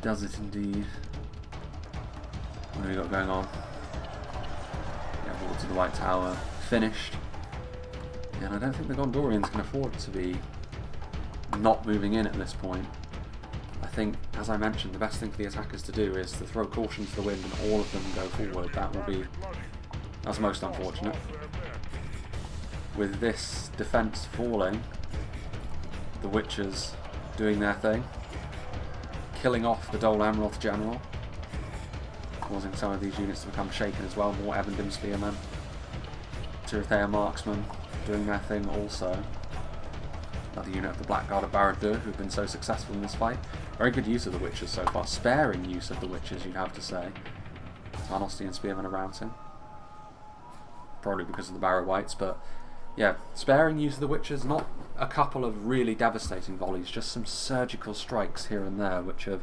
[SPEAKER 1] Does it indeed? What have we got going on? Yeah, wall to the White Tower finished. Yeah, and I don't think the Gondorians can afford to be not moving in at this point. I think, as I mentioned, the best thing for the attackers to do is to throw caution to the wind and all of them go forward. That's most unfortunate. With this defence falling, the Witchers doing their thing, killing off the Dol Amroth general, causing some of these units to become shaken as well. More Evendim spearmen, Tirithea marksmen doing their thing also. Another unit of the Blackguard of Barad-dûr who've been so successful in this fight. Very good use of the Witches so far. Sparing use of the Witches, you'd have to say. Tarnostian spearmen are routing. Probably because of the Barrow Wights, but yeah, sparing use of the Witches, not a couple of really devastating volleys, just some surgical strikes here and there, which have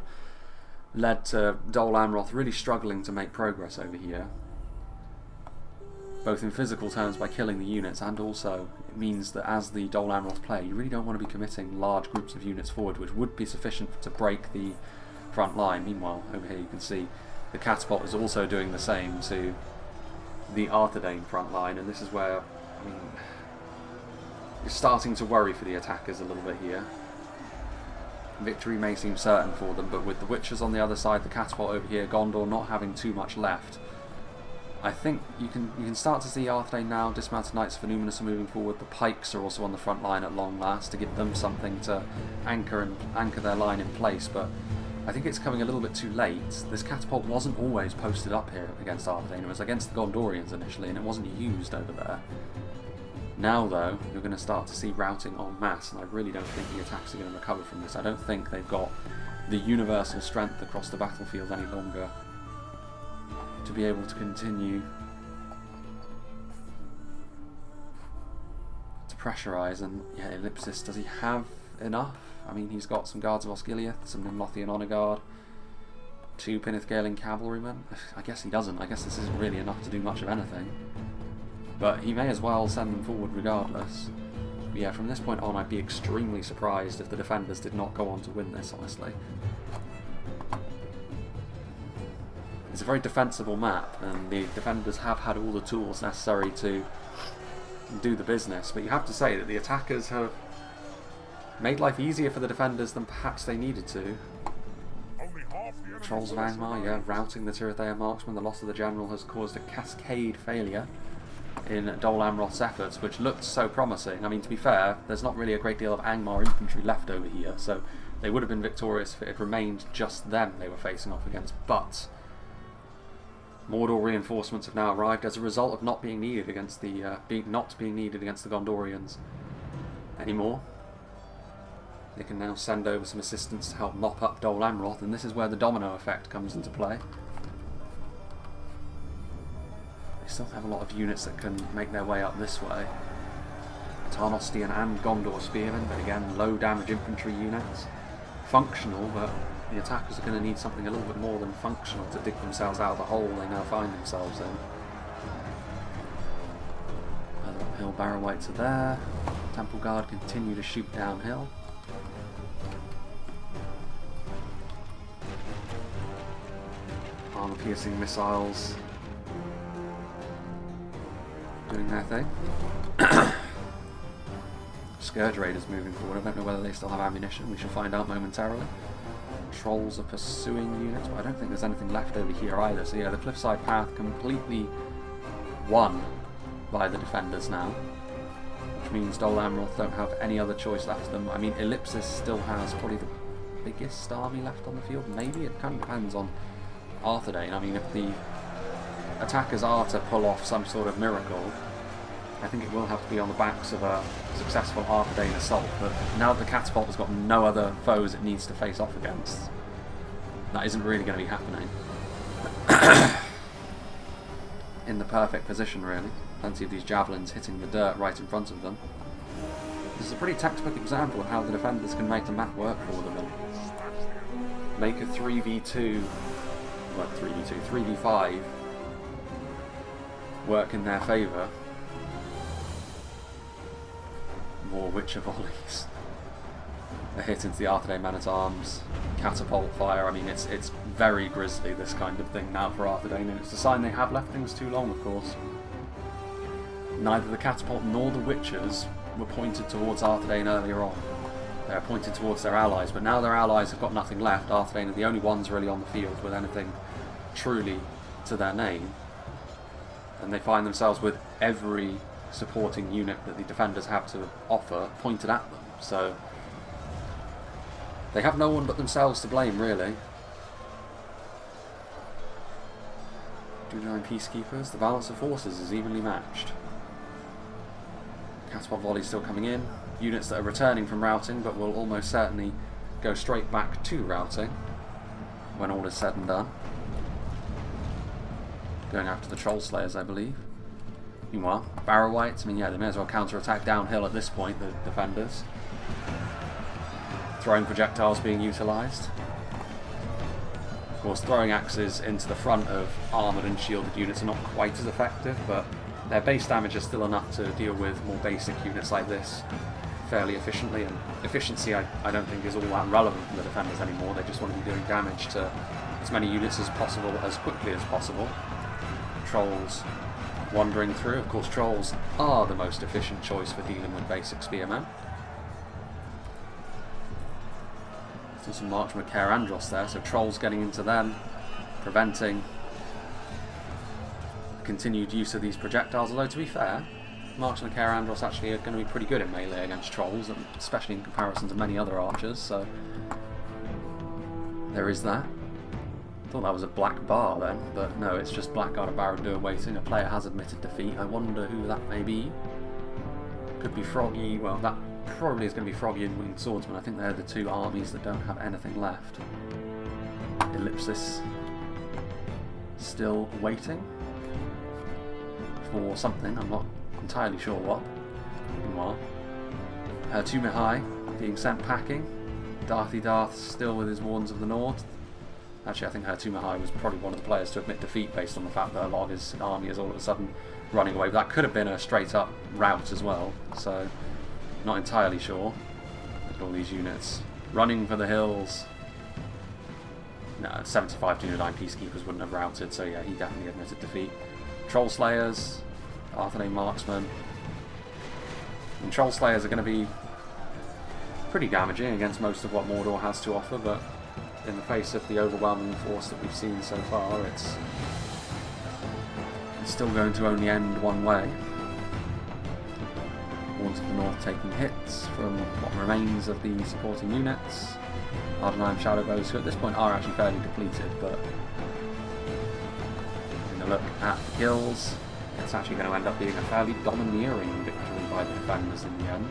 [SPEAKER 1] led to Dol Amroth really struggling to make progress over here. Both in physical terms by killing the units, and also it means that as the Dol Amroth play, you really don't want to be committing large groups of units forward, which would be sufficient to break the front line. Meanwhile, over here you can see the catapult is also doing the same to the Arthedain front line, and this is where, I mean, you're starting to worry for the attackers a little bit here. Victory may seem certain for them, but with the Witchers on the other side, the catapult over here, Gondor not having too much left, I think you can start to see Arthedain now. Dismounted Knights of Numinous are moving forward. The Pikes are also on the front line at long last to give them something to anchor their line in place, but I think it's coming a little bit too late. This catapult wasn't always posted up here against Arthedain. It was against the Gondorians initially, and it wasn't used over there. Now, though, you're going to start to see routing en masse, and I really don't think the attacks are going to recover from this. I don't think they've got the universal strength across the battlefield any longer to be able to continue to pressurise. And yeah, Ellipsis, does he have enough? I mean, he's got some Guards of Osgiliath, some Nimlothian Honour Guard, 2 Pinith-Gaeling cavalrymen. I guess he doesn't. I guess this isn't really enough to do much of anything. But he may as well send them forward regardless. But yeah, from this point on, I'd be extremely surprised if the defenders did not go on to win this, honestly. It's a very defensible map, and the defenders have had all the tools necessary to do the business, but you have to say that the attackers have made life easier for the defenders than perhaps they needed to. Trolls of Angmar, yeah, routing the Tirithea marksman. The loss of the general has caused a cascade failure in Dol Amroth's efforts, which looked so promising. I mean, to be fair, there's not really a great deal of Angmar infantry left over here, so they would have been victorious if it had remained just them they were facing off against, but Mordor reinforcements have now arrived as a result of not being needed against the Gondorians anymore. They can now send over some assistance to help mop up Dol Amroth, and this is where the domino effect comes into play. They still have a lot of units that can make their way up this way. Tarnostian and Gondor spearmen, but again, low damage infantry units. Functional, but the attackers are going to need something a little bit more than functional to dig themselves out of the hole they now find themselves in. Other uphill Barrow Wights are there. Temple Guard continue to shoot downhill. Armor-piercing missiles doing their thing. Scourge Raiders moving forward. I don't know whether they still have ammunition. We shall find out momentarily. Trolls are pursuing units, but I don't think there's anything left over here either. So yeah, the cliffside path completely won by the defenders now, which means Dol Amroth don't have any other choice left to them. I mean, Ellipsis still has probably the biggest army left on the field. Maybe it kind of depends on Arthedain. I mean, if the attackers are to pull off some sort of miracle, I think it will have to be on the backs of a successful Arthedain assault, but now that the catapult has got no other foes it needs to face off against, that isn't really going to be happening. in the perfect position, really. Plenty of these javelins hitting the dirt right in front of them. This is a pretty textbook example of how the defenders can make the map work for them and make a 3v2, well, 3v5 work in their favour. More Witcher volleys. A hit into the Arthedain men-at-arms, catapult fire. I mean, it's very grisly, this kind of thing now for Arthedain, and it's a sign they have left things too long, of course. Neither the catapult nor the Witchers were pointed towards Arthedain earlier on. They were pointed towards their allies, but now their allies have got nothing left. Arthedain are the only ones really on the field with anything truly to their name, and they find themselves with every supporting unit that the defenders have to offer pointed at them. So they have no one but themselves to blame, really. 29 peacekeepers. The balance of forces is evenly matched. Catapult volley still coming in. Units that are returning from routing, but will almost certainly go straight back to routing when all is said and done. Going after the Troll Slayers, I believe. Meanwhile, Barrow Whites, I mean, yeah, they may as well counter-attack downhill at this point, the defenders. Throwing projectiles being utilised. Of course, throwing axes into the front of armoured and shielded units are not quite as effective, but their base damage is still enough to deal with more basic units like this fairly efficiently, and efficiency I don't think is all that relevant for the defenders anymore. They just want to be doing damage to as many units as possible, as quickly as possible. Trolls wandering through. Of course, trolls are the most efficient choice for dealing with basic spearmen. Still some marksmen with Care Andros there, so trolls getting into them, preventing continued use of these projectiles, although to be fair, marksmen with Care Andros actually are going to be pretty good in melee against trolls, especially in comparison to many other archers, so there is that. Thought that was a black bar then, but no, it's just Blackguard and Barad-dûr waiting. A player has admitted defeat. I wonder who that may be. Could be Froggy. Well, that probably is going to be Froggy and Winged Swordsman. I think they're the two armies that don't have anything left. Ellipsis still waiting for something. I'm not entirely sure what. Meanwhile, Tumihai being sent packing. Darthy Darth still with his Wardens of the North. Actually, I think Tumihai was probably one of the players to admit defeat based on the fact that a lot of his army is all of a sudden running away. But that could have been a straight-up rout as well, so not entirely sure. Look at all these units running for the hills. No, 75 to 9 peacekeepers wouldn't have routed, so yeah, he definitely admitted defeat. Troll Slayers, Arthedain marksmen. And Troll Slayers are going to be pretty damaging against most of what Mordor has to offer, but in the face of the overwhelming force that we've seen so far, it's still going to only end one way. Wardens of the North taking hits from what remains of the supporting units. Arthedain Shadowbows, who at this point are actually fairly depleted, but in a look at the kills, it's actually going to end up being a fairly domineering victory by the defenders in the end.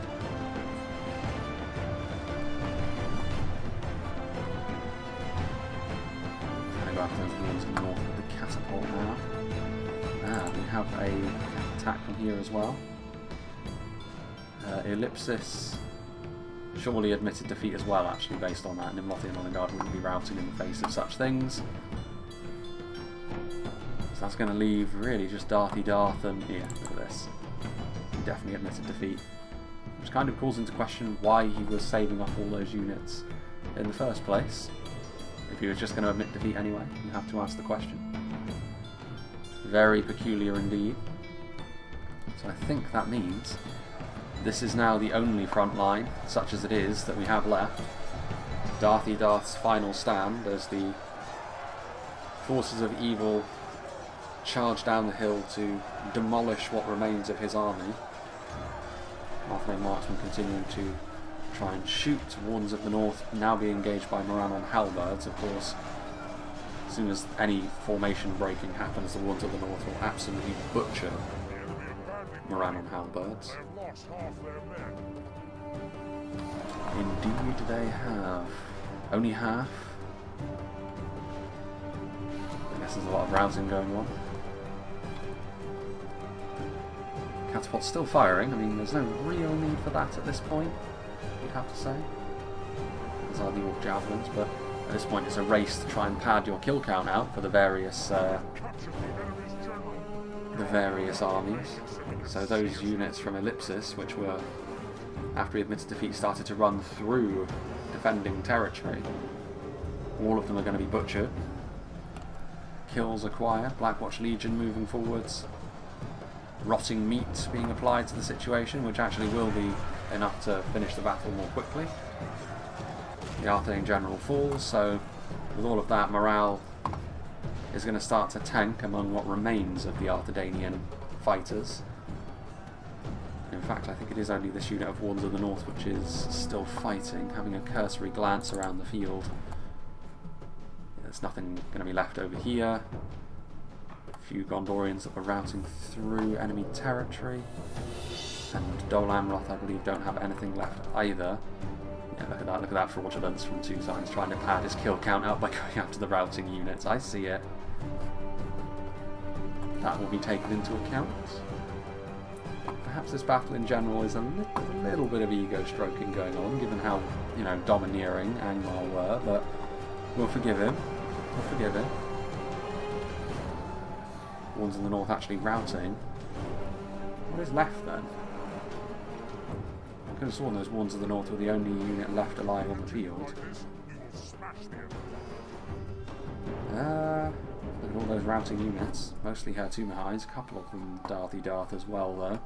[SPEAKER 1] Those Wardens of the North with the catapult now. We have a attack from here as well. Ellipsis surely admitted defeat as well, actually, based on that. Nimlothian Olingard wouldn't be routing in the face of such things. So that's going to leave really just Darthy Darth and, yeah, look at this. He definitely admitted defeat. Which kind of calls into question why he was saving up all those units in the first place. If he was just going to admit defeat anyway, you have to ask the question. Very peculiar indeed. So I think that means this is now the only front line, such as it is, that we have left. Darthy Darth's final stand as the forces of evil charge down the hill to demolish what remains of his army. Arthedain marksmen continuing to try and shoot. Wardens of the North now being engaged by Moran on halberds, of course. As soon as any formation breaking happens, the Wardens of the North will absolutely butcher Moran on halberds. Indeed they have. Only half. I guess there's a lot of rousing going on. Catapult's still firing. I mean, there's no real need for that at this point, you'd have to say. These are the Orc Javelins, but at this point it's a race to try and pad your kill count out for the various armies. So those units from Ellipsis, which were, after he admits defeat, started to run through defending territory, all of them are going to be butchered. Kills acquired. Blackwatch Legion moving forwards. Rotting meat being applied to the situation, which actually will be enough to finish the battle more quickly. The Arthedain general falls, so with all of that, morale is going to start to tank among what remains of the Arthedainian fighters. In fact, I think it is only this unit of Wardens of the North which is still fighting, having a cursory glance around the field. There's nothing going to be left over here. A few Gondorians that were routing through enemy territory. And Dol Amroth, I believe, don't have anything left either. Yeah, look at that fraudulence from two sides, trying to pad his kill count out by going after the routing units. I see it. That will be taken into account. Perhaps this battle in general is a little bit of ego stroking going on, given how, you know, domineering Angmar were, but we'll forgive him. We'll forgive him. Ones in the north actually routing. What is left then? I could have sworn those ones of the north were the only unit left alive on the field. Look at all those routing units. Mostly Hertumahais, a couple of them Darthy Darth as well though.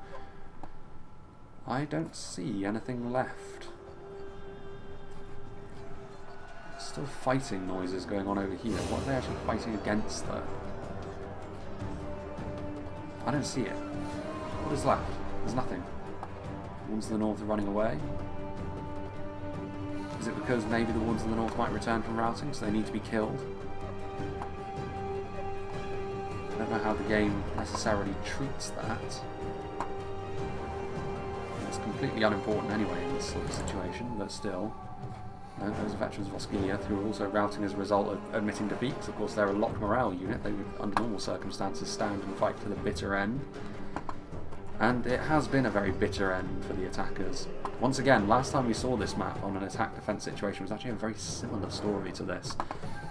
[SPEAKER 1] I don't see anything left. Still fighting noises going on over here. What are they actually fighting against though? I don't see it. What is left? There's nothing. The ones in the north are running away. Is it because maybe the ones in the north might return from routing, so they need to be killed? I don't know how the game necessarily treats that. It's completely unimportant anyway in this sort of situation, but still. Those veterans of Osgiliath who are also routing as a result of admitting defeat. Of course, they're a locked morale unit. They would, under normal circumstances, stand and fight to the bitter end. And it has been a very bitter end for the attackers. Once again, last time we saw this map on an attack-defense situation was actually a very similar story to this,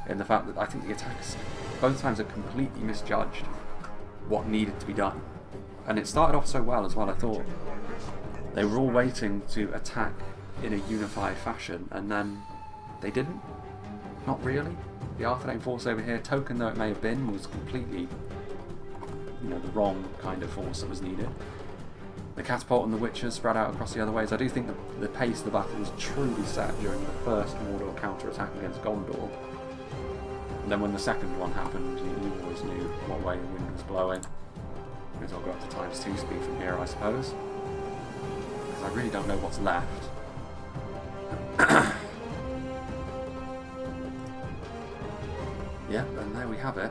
[SPEAKER 1] in the fact that I think the attackers both times had completely misjudged what needed to be done. And it started off so well as well, I thought. They were all waiting to attack in a unified fashion, and then they didn't. Not really. The Arthedain force over here, token though it may have been, was completely, you know, the wrong kind of force that was needed. The Catapult and the Witchers spread out across the other ways. I do think the pace of the battle was truly set during the first Mordor counter-attack against Gondor. And then when the second one happened, you always knew what way the wind was blowing. May as well go up to ×2 speed from here, I suppose. Because I really don't know what's left. Yeah, and there we have it.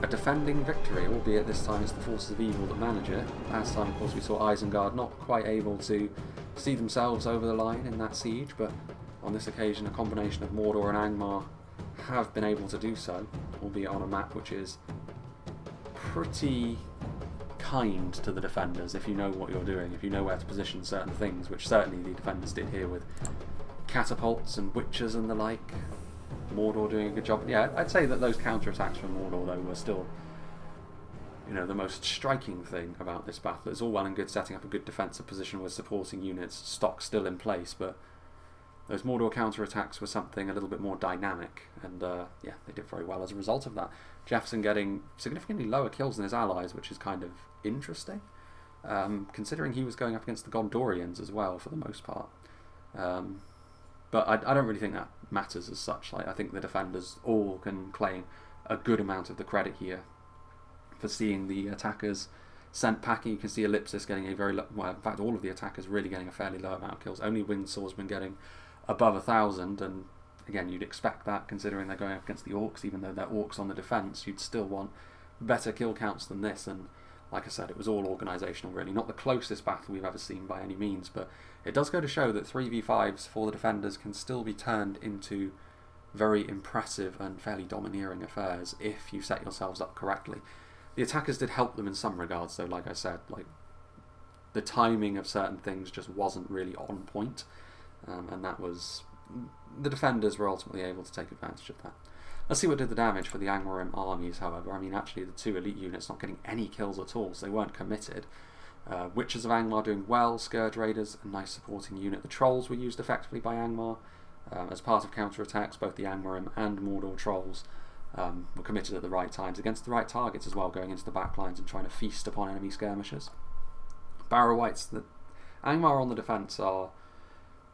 [SPEAKER 1] A defending victory, albeit this time it's the forces of evil that manage it. Last time, of course, we saw Isengard not quite able to see themselves over the line in that siege, but on this occasion a combination of Mordor and Angmar have been able to do so, albeit on a map which is pretty kind to the defenders if you know what you're doing, if you know where to position certain things, which certainly the defenders did here with catapults and witches and the like. Mordor doing a good job. Yeah, I'd say that those counter-attacks from Mordor though were still, you know, the most striking thing about this battle. It's all well and good setting up a good defensive position with supporting units, stock still in place, but those Mordor counter-attacks were something a little bit more dynamic, and yeah, they did very well as a result of that. Jefferson getting significantly lower kills than his allies, which is kind of interesting, considering he was going up against the Gondorians as well for the most part. But I don't really think that matters as such. Like, I think the defenders all can claim a good amount of the credit here for seeing the attackers sent packing. You can see Ellipsis getting a very low, well, in fact all of the attackers really getting a fairly low amount of kills. Only Winged Swordsman getting above 1,000, and again you'd expect that considering they're going up against the Orcs. Even though they're Orcs on the defence, you'd still want better kill counts than this, and like I said, it was all organisational really. Not the closest battle we've ever seen by any means, but it does go to show that 3v5s for the defenders can still be turned into very impressive and fairly domineering affairs if you set yourselves up correctly. The attackers did help them in some regards though, like I said. Like, the timing of certain things just wasn't really on point, and that was... the defenders were ultimately able to take advantage of that. Let's see what did the damage for the Angmar armies, however. I mean, actually, the 2 elite units not getting any kills at all, so they weren't committed. Witches of Angmar doing well, Scourge Raiders, a nice supporting unit. The Trolls were used effectively by Angmar. As part of counter-attacks, both the Angmar and Mordor Trolls were committed at the right times, against the right targets as well, going into the backlines and trying to feast upon enemy skirmishers. Barrow Wights, the Angmar on the defence are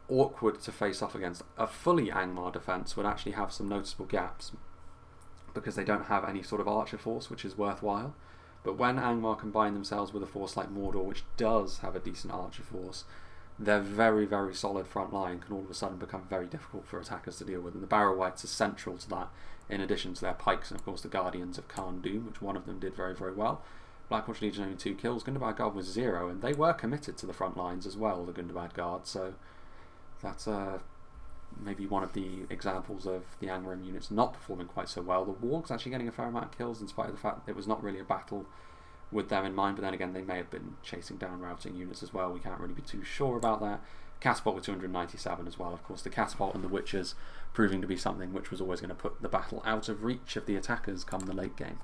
[SPEAKER 1] awkward to face off against. A fully Angmar defence would actually have some noticeable gaps because they don't have any sort of archer force which is worthwhile. But when Angmar combine themselves with a force like Mordor, which does have a decent archer force, their very, very solid front line can all of a sudden become very difficult for attackers to deal with. And the Barrow Wights are central to that, in addition to their pikes and of course the Guardians of Khan Doom, which one of them did very, very well. Blackwatch Legion only 2 kills, Gundabad Guard was 0, and they were committed to the front lines as well, the Gundabad Guard, so that's maybe one of the examples of the Angmar units not performing quite so well. The Wargs actually getting a fair amount of kills in spite of the fact that it was not really a battle with them in mind, but then again they may have been chasing down routing units as well, we can't really be too sure about that. Catapult with 297 as well, of course the Catapult and the Witches proving to be something which was always going to put the battle out of reach of the attackers come the late game.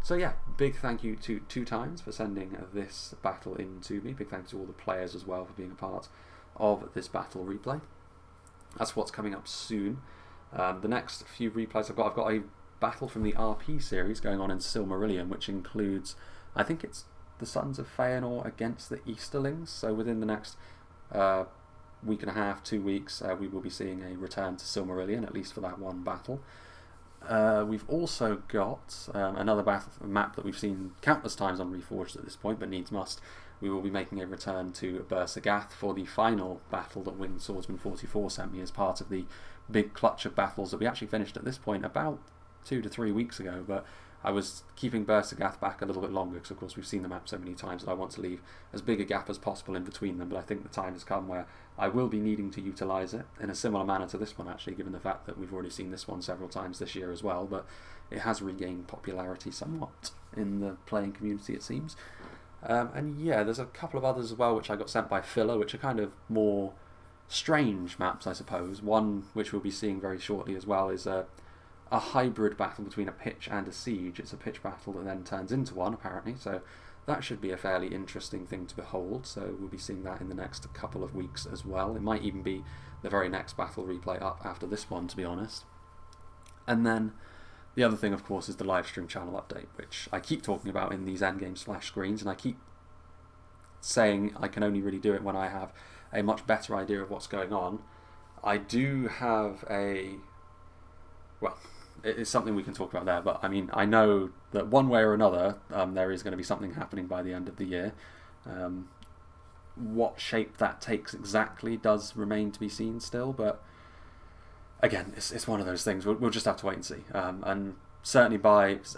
[SPEAKER 1] So yeah, big thank you to 2times for sending this battle in to me, big thank you to all the players as well for being a part of this battle replay. That's what's coming up soon. The next few replays I've got a battle from the RP series going on in Silmarillion, which includes, I think it's the Sons of Feanor against the Easterlings, so within the next week and a half, 2 weeks, we will be seeing a return to Silmarillion, at least for that one battle. We've also got another map that we've seen countless times on Reforged at this point, but needs must. We will be making a return to Bersagath for the final battle that Winged Swordsman 44 sent me as part of the big clutch of battles that we actually finished at this point about 2 to 3 weeks ago, but I was keeping Bersagath back a little bit longer because of course we've seen the map so many times that I want to leave as big a gap as possible in between them, but I think the time has come where I will be needing to utilise it in a similar manner to this one actually, given the fact that we've already seen this one several times this year as well, but it has regained popularity somewhat in the playing community it seems. And yeah, there's a couple of others as well which I got sent by Filler, which are kind of more strange maps I suppose. One which we'll be seeing very shortly as well is a hybrid battle between a pitch and a siege. It's a pitch battle that then turns into one apparently, so that should be a fairly interesting thing to behold, so we'll be seeing that in the next couple of weeks as well. It might even be the very next battle replay up after this one, to be honest. And then the other thing of course is the live stream channel update, which I keep talking about in these endgame splash screens, and I keep saying I can only really do it when I have a much better idea of what's going on. I do have well, it's something we can talk about there, but I mean, I know that one way or another there is going to be something happening by the end of the year. What shape that takes exactly does remain to be seen still, but again, it's one of those things. We'll just have to wait and see. And certainly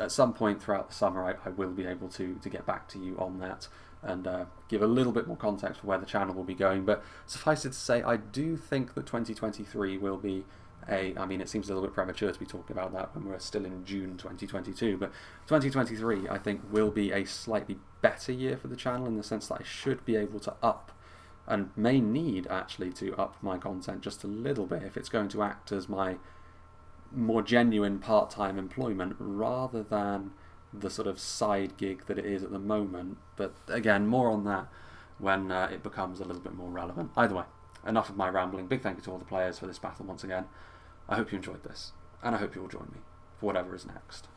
[SPEAKER 1] at some point throughout the summer, I will be able to get back to you on that and give a little bit more context for where the channel will be going. But suffice it to say, I do think that 2023 will be I mean, it seems a little bit premature to be talking about that when we're still in June 2022, but 2023 I think will be a slightly better year for the channel in the sense that I should be able to up, and may need actually to up my content just a little bit if it's going to act as my more genuine part-time employment rather than the sort of side gig that it is at the moment. But again, more on that when it becomes a little bit more relevant. Either way, enough of my rambling. Big thank you to all the players for this battle once again. I hope you enjoyed this, and I hope you will join me for whatever is next.